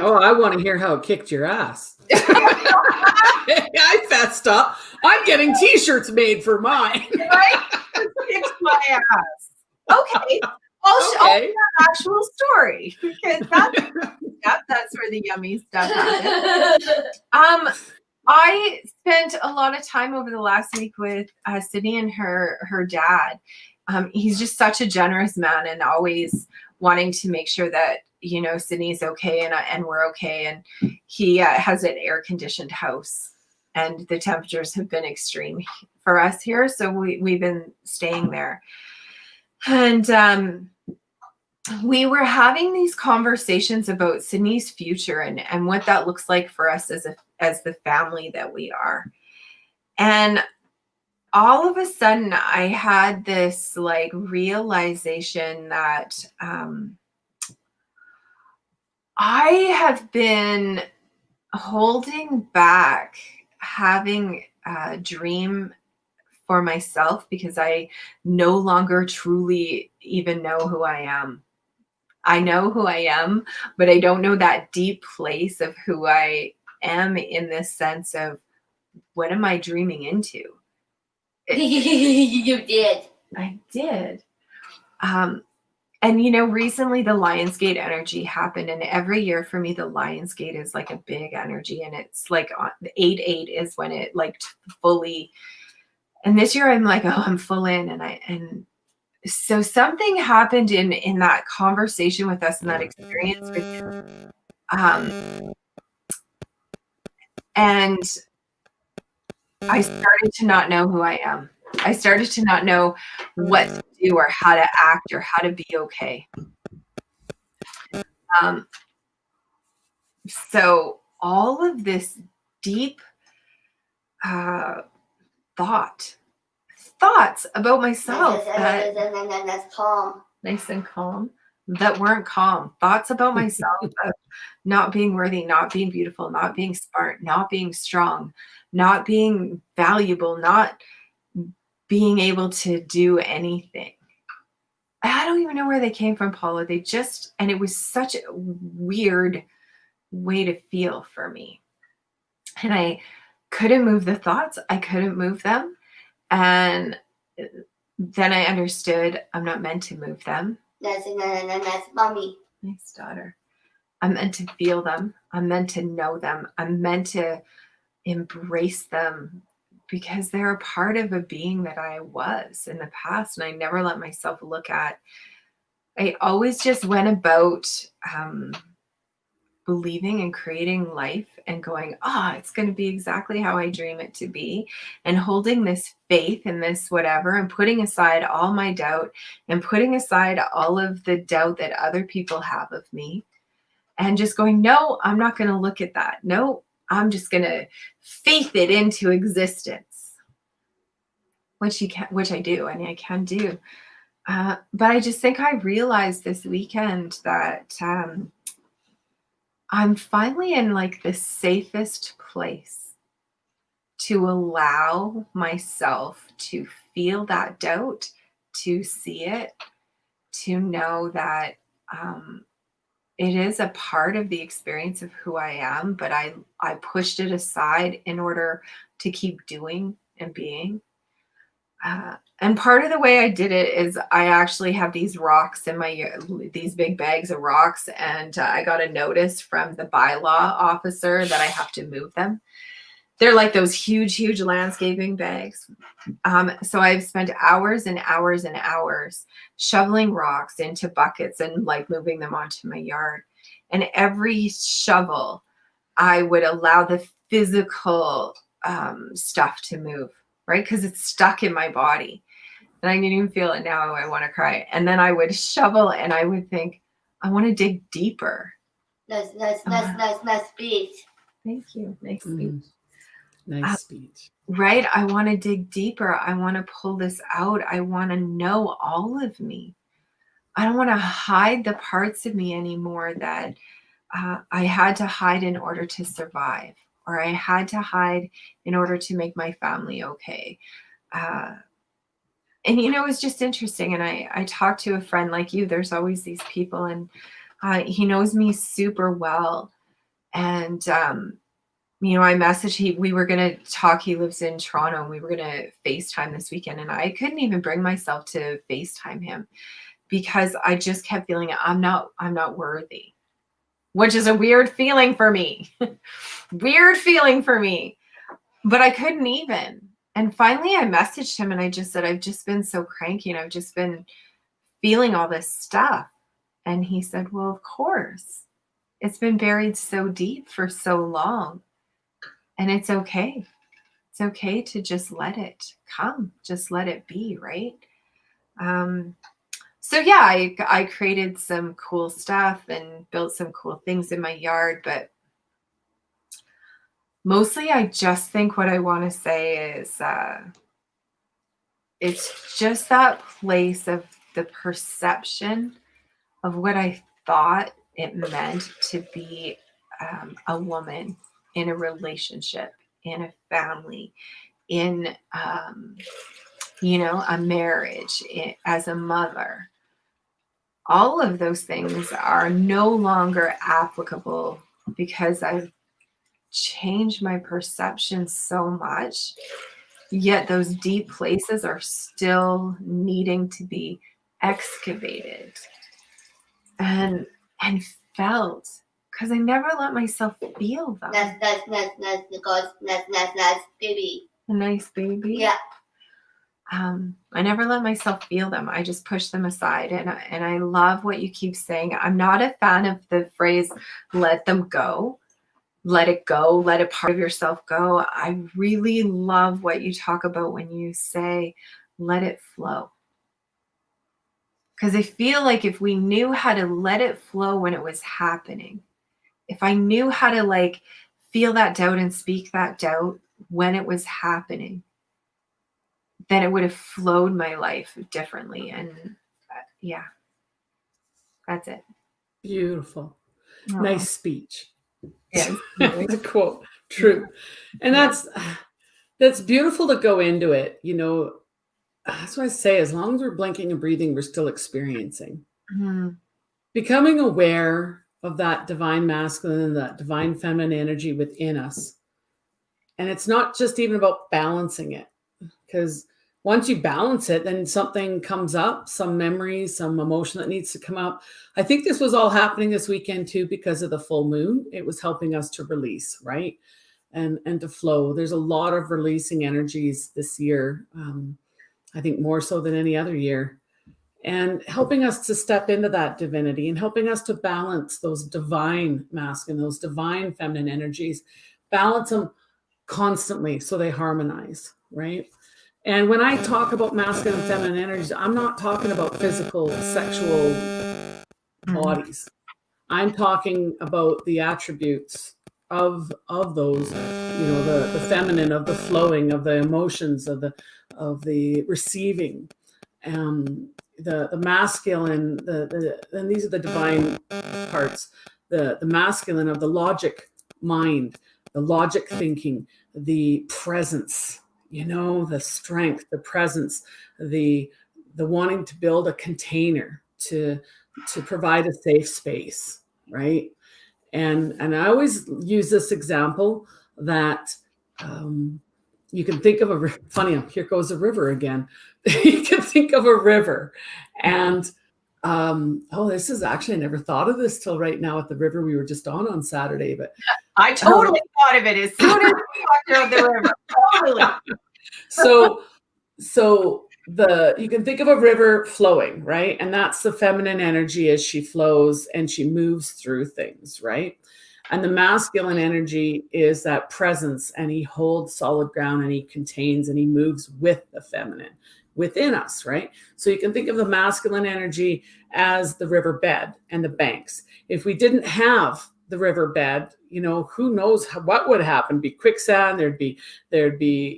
Oh, I want to hear how it kicked your ass. I fessed up. I'm getting t-shirts made for mine. Right? Kicked my ass. Okay. I'll share an actual story, because that's where the yummy stuff happens. I spent a lot of time over the last week with Sydney and her dad. He's just such a generous man, and always wanting to make sure that, you know, Sydney's okay and we're okay. And he has an air-conditioned house, and the temperatures have been extreme for us here, so we've been staying there. And we were having these conversations about Sydney's future and what that looks like for us as the family that we are. And all of a sudden I had this like realization that I have been holding back having a dream for myself because I no longer truly even know who I am. I know who I am, but I don't know that deep place of who I am, in this sense of, what am I dreaming into? You did. I did. And, you know, recently the Lionsgate energy happened, and every year for me, the Lionsgate is like a big energy, and it's like 8/8 is when it like fully, and this year I'm like, oh, I'm full in. And so something happened in that conversation with us, and that experience with him. And I started to not know who I am. I started to not know what to do or how to act or how to be okay. So all of this deep thoughts about myself That's calm. nice and calm, that weren't calm. Thoughts about myself of not being worthy, not being beautiful, not being smart, not being strong, not being valuable, not being able to do anything. I don't even know where they came from, Paula. And it was such a weird way to feel for me. And I couldn't move the thoughts. I couldn't move them. And then I understood I'm not meant to move them. That's mommy. Nice daughter. I'm meant to feel them. I'm meant to know them. I'm meant to embrace them because they're a part of a being that I was in the past. And I never let myself look at. I always just went about believing and creating life and going, it's going to be exactly how I dream it to be, and holding this faith and this whatever, and putting aside all my doubt and putting aside all of the doubt that other people have of me, and just going, no, I'm not going to look at that. No, I'm just going to faith it into existence, which I do. I mean, I can do. But I just think I realized this weekend that I'm finally in like the safest place to allow myself to feel that doubt, to see it, to know that it is a part of the experience of who I am, but I pushed it aside in order to keep doing and being. And part of the way I did it is I actually have these rocks in these big bags of rocks. And I got a notice from the bylaw officer that I have to move them. They're like those huge, huge landscaping bags. So I've spent hours and hours and hours shoveling rocks into buckets and like moving them onto my yard. And every shovel, I would allow the physical stuff to move, right? Because it's stuck in my body. And I can even feel it now. I want to cry. And then I would shovel and I would think, I want to dig deeper. Nice speech. Thank you. Nice speech. Nice speech. Right? I want to dig deeper. I want to pull this out. I want to know all of me. I don't want to hide the parts of me anymore that I had to hide in order to survive, or I had to hide in order to make my family okay. And, it's just interesting. And I talked to a friend like you. There's always these people, and he knows me super well. And, I messaged we were going to talk. He lives in Toronto, and we were going to FaceTime this weekend. And I couldn't even bring myself to FaceTime him because I just kept feeling I'm not worthy, which is a weird feeling for me. Weird feeling for me. But I couldn't even. And finally I messaged him and I just said, I've just been so cranky and I've just been feeling all this stuff. And he said, well, of course. It's been buried so deep for so long. And it's okay. It's okay to just let it come. Just let it be, right? So yeah, I created some cool stuff and built some cool things in my yard, but mostly I just think what I want to say is it's just that place of the perception of what I thought it meant to be a woman in a relationship, in a family, in a marriage, as a mother. All of those things are no longer applicable because I've changed my perception so much, yet those deep places are still needing to be excavated and felt, because I never let myself feel them. That's baby. A nice baby. Yeah. I never let myself feel them. I just push them aside. And I love what you keep saying. I'm not a fan of the phrase, let them go. Let it go. Let a part of yourself go. I really love what you talk about when you say, let it flow. Because I feel like if we knew how to let it flow when it was happening, if I knew how to like feel that doubt and speak that doubt when it was happening, then it would have flowed my life differently. And yeah, that's it. Beautiful. Oh, Nice speech. yes. The quote. True. And that's beautiful to go into it. You know, that's what I say, as long as we're blinking and breathing, we're still experiencing. Mhm. Becoming aware of that divine masculine and that divine feminine energy within us. And it's not just even about balancing it, because once you balance it, then something comes up, some memory, some emotion that needs to come up. I think this was all happening this weekend too because of the full moon. It was helping us to release, right? And to flow. There's a lot of releasing energies this year. I think more so than any other year. And helping us to step into that divinity and helping us to balance those divine masculine, those divine feminine energies, balance them constantly so they harmonize, right? And when I talk about masculine and feminine energies, I'm not talking about physical, sexual bodies. I'm talking about the attributes of those, you know, the feminine, of the flowing, of the emotions, of the receiving, the masculine, and these are the divine parts, the masculine of the logic mind, the logic thinking, the presence, you know, the strength, the presence, the wanting to build a container to provide a safe space, right? And I always use this example that you can think of funny, here goes a river again. You can think of a river, and this is actually, I never thought of this till right now at the river we were just on Saturday, but I totally thought of it as soon as we walked around the river. Totally. So you can think of a river flowing, right? And that's the feminine energy as she flows and she moves through things, right? And the masculine energy is that presence, and he holds solid ground and he contains and he moves with the feminine within us, right? So you can think of the masculine energy as the riverbed and the banks. If we didn't have the riverbed, you know, who knows what would happen? Be quicksand, there'd be,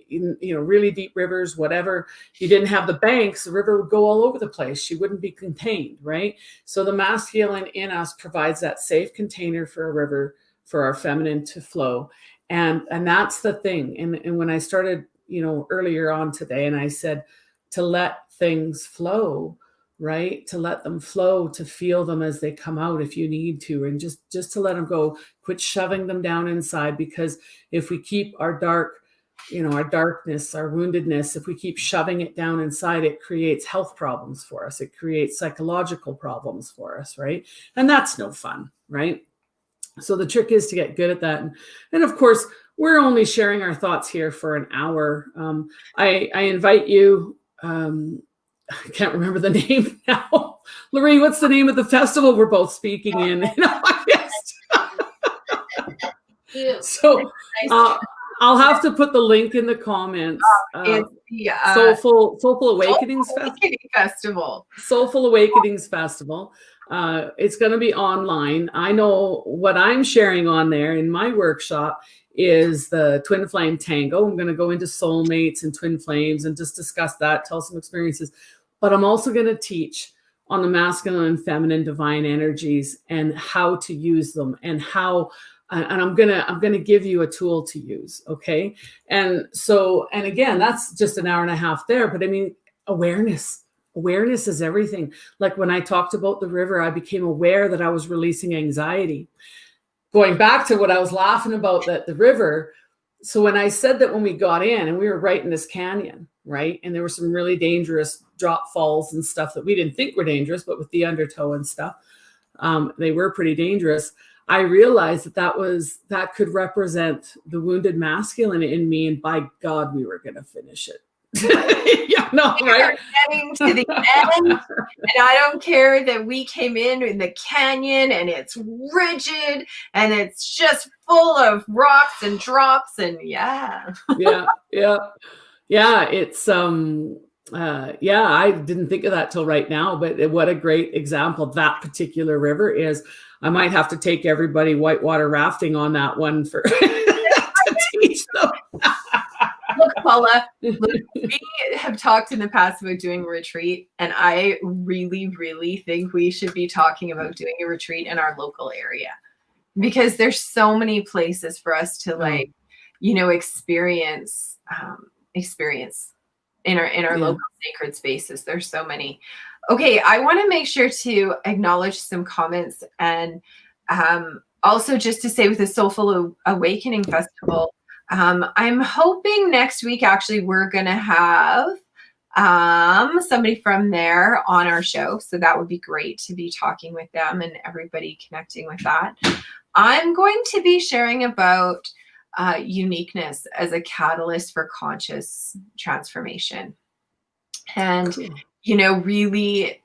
you know, really deep rivers, whatever. You didn't have the banks, the river would go all over the place. She wouldn't be contained, right? So the masculine in us provides that safe container for a river, for our feminine to flow. And that's the thing. And when I started, you know, earlier on today, and I said to let things flow, right? To let them flow, to feel them as they come out if you need to, and just to let them go. Quit shoving them down inside, because if we keep our dark, you know, our darkness, our woundedness, if we keep shoving it down inside, it creates health problems for us. It creates psychological problems for us, right? And that's no fun, right? So the trick is to get good at that. And of course, we're only sharing our thoughts here for an hour. I invite you, I can't remember the name now. Loree, what's the name of the festival we're both speaking in? So I'll have to put the link in the comments. It's the Soulful Awakenings Festival. Soulful Awakenings Festival. It's going to be online. I know what I'm sharing on there in my workshop is the twin flame tango. I'm going to go into soulmates and twin flames and just discuss that, tell some experiences. But I'm also going to teach on the masculine and feminine divine energies and how to use them, and how, and I'm going to give you a tool to use. Okay. And again, that's just an hour and a half there, but I mean, awareness is everything. Like when I talked about the river, I became aware that I was releasing anxiety. Going back to what I was laughing about, that the river. So when I said that, when we got in and we were right in this canyon, right? And there were some really dangerous drop falls and stuff that we didn't think were dangerous, but with the undertow and stuff, they were pretty dangerous. I realized that could represent the wounded masculine in me. And by God, we were going to finish it. Yeah, no, right? Getting to the end, and I don't care that we came in the canyon and it's rigid and it's just full of rocks and drops, and yeah. It's Yeah, I didn't think of that till right now, but what a great example that particular river is. I might have to take everybody whitewater rafting on that one for to teach them. Look, Paula, look, we have talked in the past about doing a retreat, and I really, really think we should be talking about doing a retreat in our local area, because there's so many places for us to like, experience in our local sacred spaces. There's so many. Okay, I want to make sure to acknowledge some comments, and also just to say with the Soulful Awakening Festival, I'm hoping next week actually we're gonna have somebody from there on our show, so that would be great to be talking with them and everybody connecting with that. I'm going to be sharing about uniqueness as a catalyst for conscious transformation, and Cool. really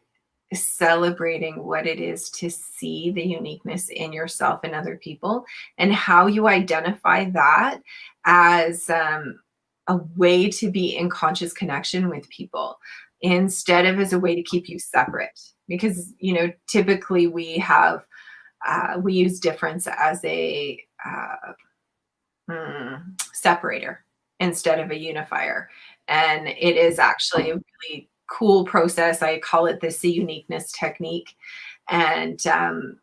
celebrating what it is to see the uniqueness in yourself and other people, and how you identify that as a way to be in conscious connection with people instead of as a way to keep you separate. Because typically we have we use difference as a separator instead of a unifier, and it is actually a really cool process. I call it the see uniqueness technique, and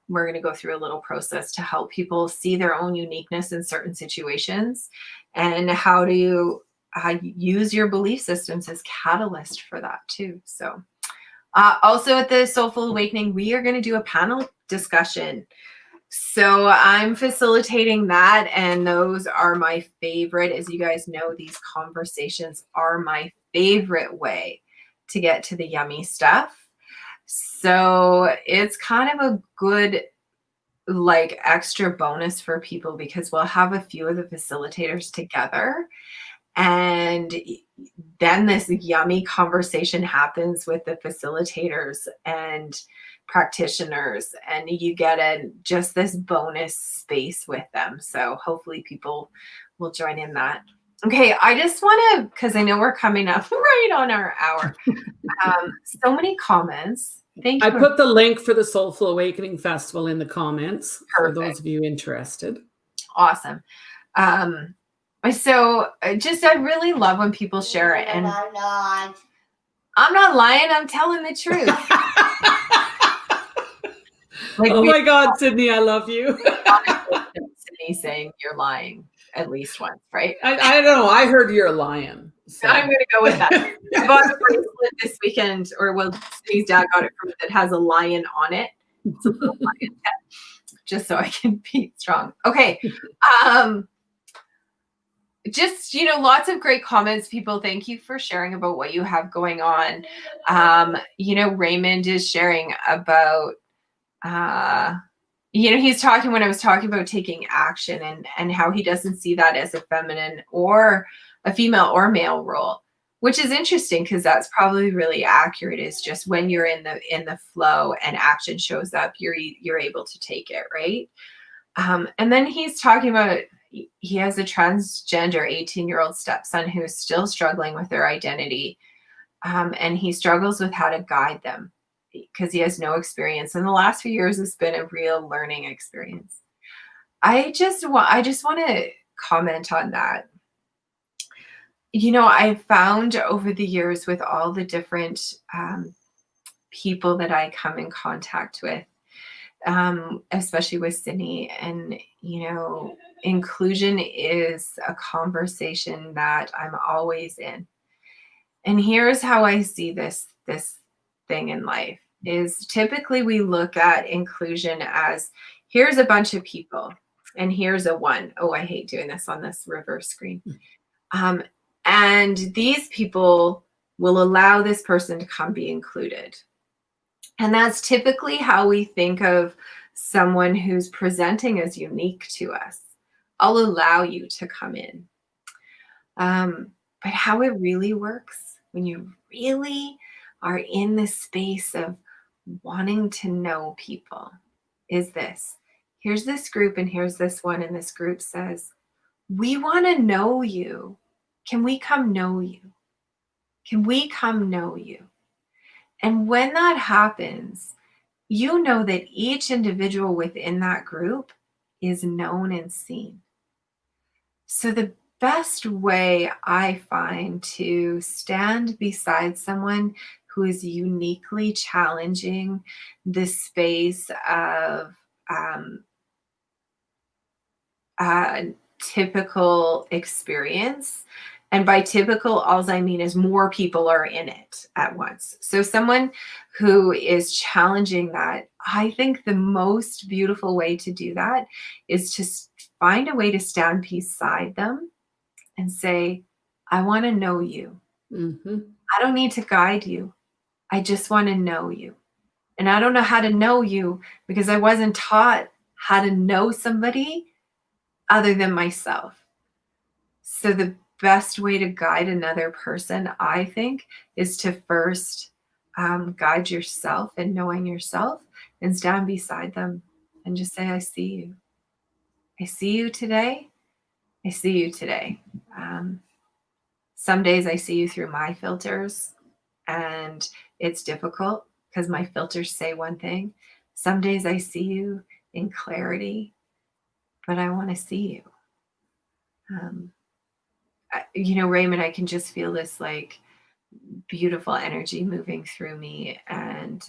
we're going to go through a little process to help people see their own uniqueness in certain situations, and how to use your belief systems as catalyst for that too. So also at the Soulful Awakening, we are going to do a panel discussion. So I'm facilitating that, and those are my favorite. As you guys know, these conversations are my favorite way to get to the yummy stuff. So it's kind of a good like extra bonus for people, because we'll have a few of the facilitators together, and then this yummy conversation happens with the facilitators and practitioners, and you get just this bonus space with them. So hopefully people will join in that. Okay, I just want to, because I know we're coming up right on our hour. So many comments. Thank you. I put the link for the Soulful Awakening Festival in the comments. Perfect. For those of you interested. Awesome. So I really love when people share it. And I'm not lying. I'm telling the truth. Like, oh my God, Sydney, I love you. Sydney saying you're lying at least once, right? I don't know. I heard you're lying. So. I'm going to go with that. I bought a bracelet this weekend, or Sydney's dad got it from me, that has a lion on it. It's a little lion head, just so I can be strong. Okay. Just, lots of great comments, people. Thank you for sharing about what you have going on. Raymond is sharing about, he's talking, when I was talking about taking action, and how he doesn't see that as a feminine or a female or male role, which is interesting, because that's probably really accurate. Is just when you're in the flow and action shows up, you're able to take it, right? And then he's talking about, he has a transgender 18-year-old stepson who is still struggling with their identity. And he struggles with how to guide them, because he has no experience. And the last few years has been a real learning experience. I just want to comment on that. I found over the years, with all the different people that I come in contact with, especially with Sydney, and inclusion is a conversation that I'm always in. And here's how I see this thing in life is, typically we look at inclusion as, here's a bunch of people and here's a one. Oh, I hate doing this on this reverse screen. And these people will allow this person to come be included. And that's typically how we think of someone who's presenting as unique to us. I'll allow you to come in. But how it really works, when you really are in this space of wanting to know people, is this. Here's this group, and here's this one, and this group says, we want to know you. Can we come know you? Can we come know you? And when that happens, you know that each individual within that group is known and seen. So the best way I find to stand beside someone who is uniquely challenging the space of typical experience. And by typical, all I mean is more people are in it at once. So someone who is challenging that, I think the most beautiful way to do that is to find a way to stand beside them and say, I want to know you. Mm-hmm. I don't need to guide you. I just want to know you. And I don't know how to know you because I wasn't taught how to know somebody other than myself. So the best way to guide another person, I think, is to first guide yourself in knowing yourself and stand beside them and just say, I see you. I see you today. I see you today. Some days I see you through my filters and it's difficult because my filters say one thing. Some days I see you in clarity, but I want to see you. Raymond, I can just feel this like beautiful energy moving through me. And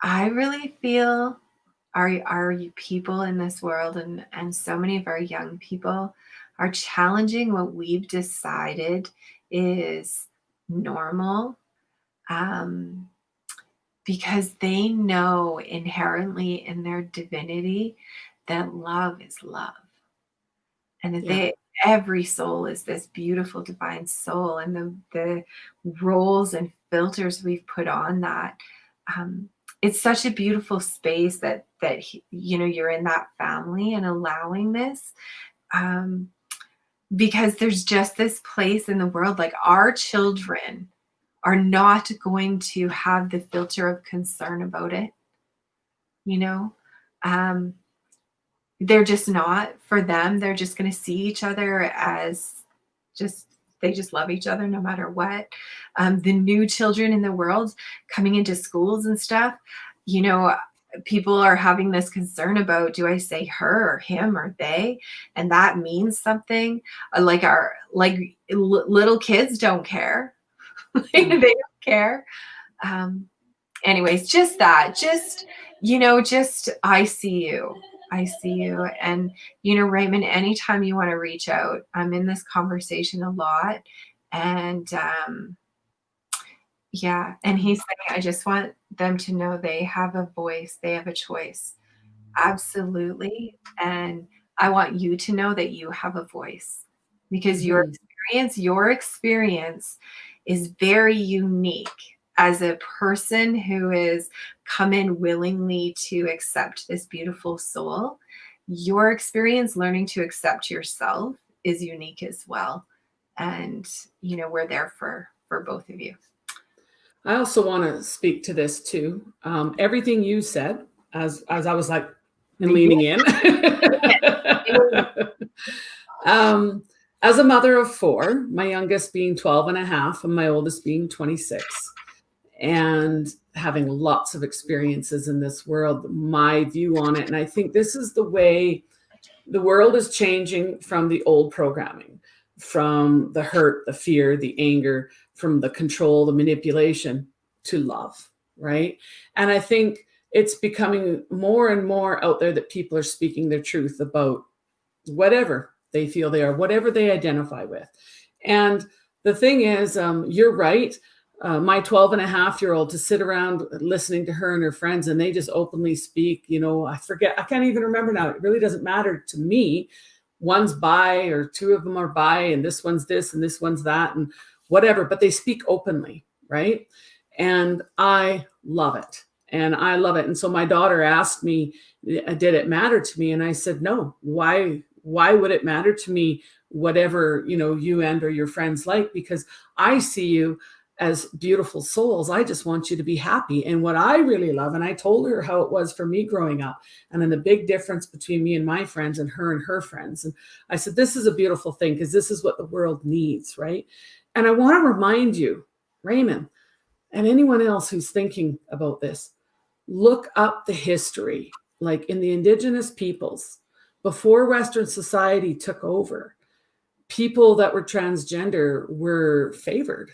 I really feel our people in this world and so many of our young people are challenging what we've decided is normal, because they know inherently in their divinity that love is love. And that every soul is this beautiful divine soul, and the roles and filters we've put on that, it's such a beautiful space that you're in that family and allowing this, because there's just this place in the world, like our children are not going to have the filter of concern about it, they're just not. For them, they're just going to see each other as they just love each other no matter what. The new children in the world coming into schools and stuff, people are having this concern about, do I say her or him or they? And that means something. Little kids don't care. They don't care. Anyways, just I see you. I see you. And, Raymond, anytime you want to reach out, I'm in this conversation a lot. And and he's saying, I just want them to know they have a voice, they have a choice. Absolutely. And I want you to know that you have a voice, because your experience is very unique. As a person who has come in willingly to accept this beautiful soul, your experience learning to accept yourself is unique as well. And, we're there for both of you. I also want to speak to this too. Everything you said, as I was like leaning in. As a mother of 4, my youngest being 12 and a half and my oldest being 26, and having lots of experiences in this world, my view on it, and I think this is the way the world is changing from the old programming, from the hurt, the fear, the anger, from the control, the manipulation, to love, right? And I think it's becoming more and more out there that people are speaking their truth about whatever they feel they are, whatever they identify with. And the thing is, you're right. My 12 and a half year old, to sit around listening to her and her friends, and they just openly speak, I can't even remember now. It really doesn't matter to me. One's bi, or 2 of them are bi, and this one's this and this one's that, and whatever, but they speak openly, right? And I love it. And so my daughter asked me, did it matter to me? And I said, no. Why would it matter to me, whatever, you and or your friends like? Because I see you as beautiful souls. I just want you to be happy. And what I really love, and I told her how it was for me growing up, and then the big difference between me and my friends and her friends. And I said, this is a beautiful thing, because this is what the world needs, right? And I want to remind you, Raymond, and anyone else who's thinking about this, look up the history, like in the indigenous peoples, before Western society took over, people that were transgender were favored,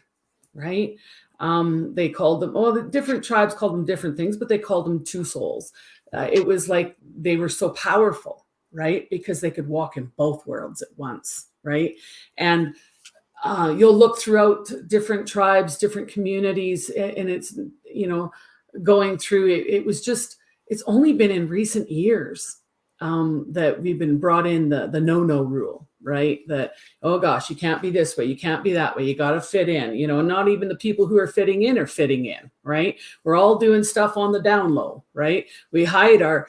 right? They called them, the different tribes called them different things, but they called them two souls. It was like they were so powerful, right? Because they could walk in both worlds at once, right? And you'll look throughout different tribes, different communities, and it's, going through it. It was just, it's only been in recent years that we've been brought in the no rule, right? That, oh gosh, you can't be this way, you can't be that way, you got to fit in, not even the people who are fitting in, right? We're all doing stuff on the down low, right? We hide our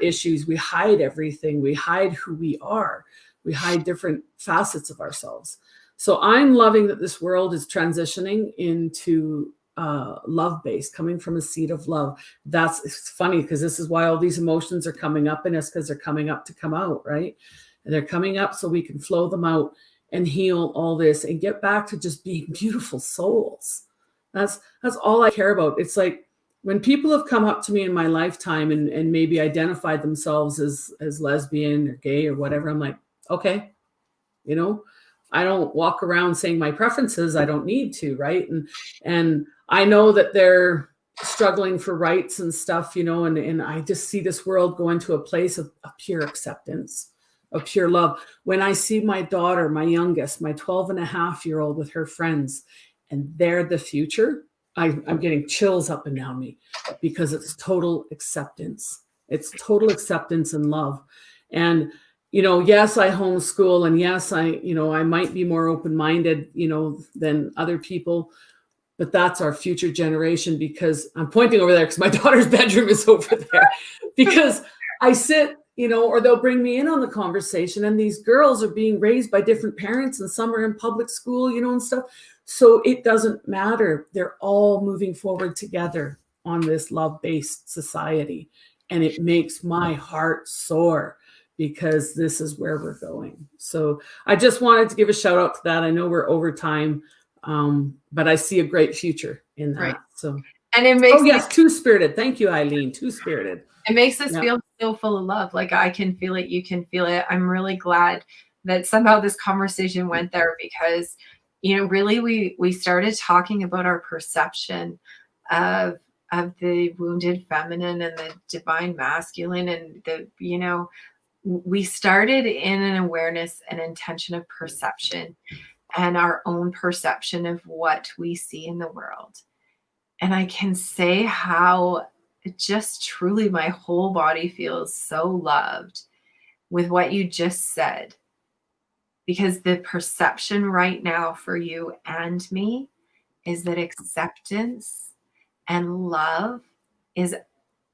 issues, we hide everything, we hide who we are, we hide different facets of ourselves. So I'm loving that this world is transitioning into love-based, coming from a seed of love. It's funny because this is why all these emotions are coming up in us, because they're coming up to come out, right? And they're coming up so we can flow them out and heal all this and get back to just being beautiful souls. That's all I care about. It's like when people have come up to me in my lifetime and maybe identified themselves as lesbian or gay or whatever, I'm like, okay, I don't walk around saying my preferences. I don't need to, right? And I know that they're struggling for rights and stuff, and I just see this world go into a place of pure acceptance, of pure love. When I see my daughter, my youngest, my 12-and-a-half-year-old with her friends, and they're the future, I'm getting chills up and down me because it's total acceptance. It's total acceptance and love. And yes, I homeschool, and yes, I might be more open-minded, than other people, but that's our future generation, because I'm pointing over there because my daughter's bedroom is over there, because I sit, or they'll bring me in on the conversation, and these girls are being raised by different parents, and some are in public school, and stuff. So it doesn't matter. They're all moving forward together on this love-based society. And it makes my heart soar, because this is where we're going. So I just wanted to give a shout out to that. I know we're over time, but I see a great future in that. Right. So, and it makes yes, two-spirited. Thank you, Eileen. Two-spirited. It makes us feel so full of love. Like I can feel it. You can feel it. I'm really glad that somehow this conversation went there, because, really we started talking about our perception of the wounded feminine and the divine masculine, and we started in an awareness and intention of perception and our own perception of what we see in the world. And I can say how just truly my whole body feels so loved with what you just said, because the perception right now for you and me is that acceptance and love is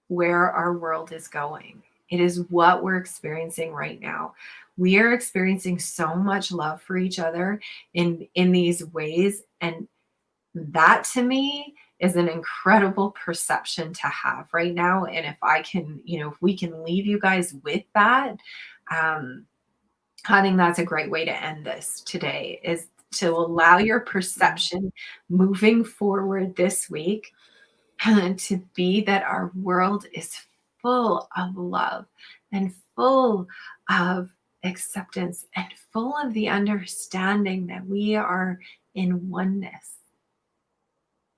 where our world is going. It is what we're experiencing right now. We are experiencing so much love for each other in these ways. And that to me is an incredible perception to have right now. And if I can, if we can leave you guys with that, I think that's a great way to end this today, is to allow your perception moving forward this week to be that our world is full of love and full of acceptance and full of the understanding that we are in oneness.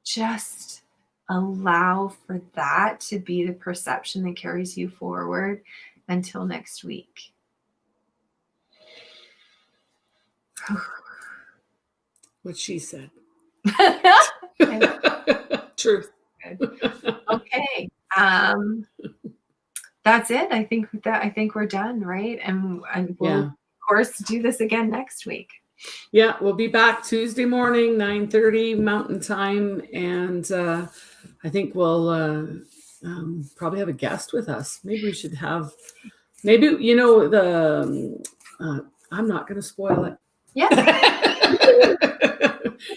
Just allow for that to be the perception that carries you forward until next week. What she said. Truth. Okay. That's it. I think we're done, right? And we'll of course do this again next week. Yeah, we'll be back Tuesday morning, 9:30 Mountain Time, and I think we'll probably have a guest with us. Maybe we should have, I'm not going to spoil it. Yeah.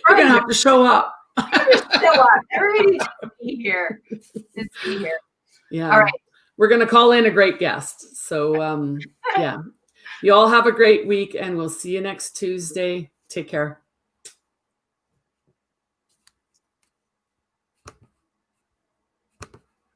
We're going to have to show up. Everybody just be here. Just be here. Yeah. All right. We're going to call in a great guest. So, yeah. You all have a great week, and we'll see you next Tuesday. Take care.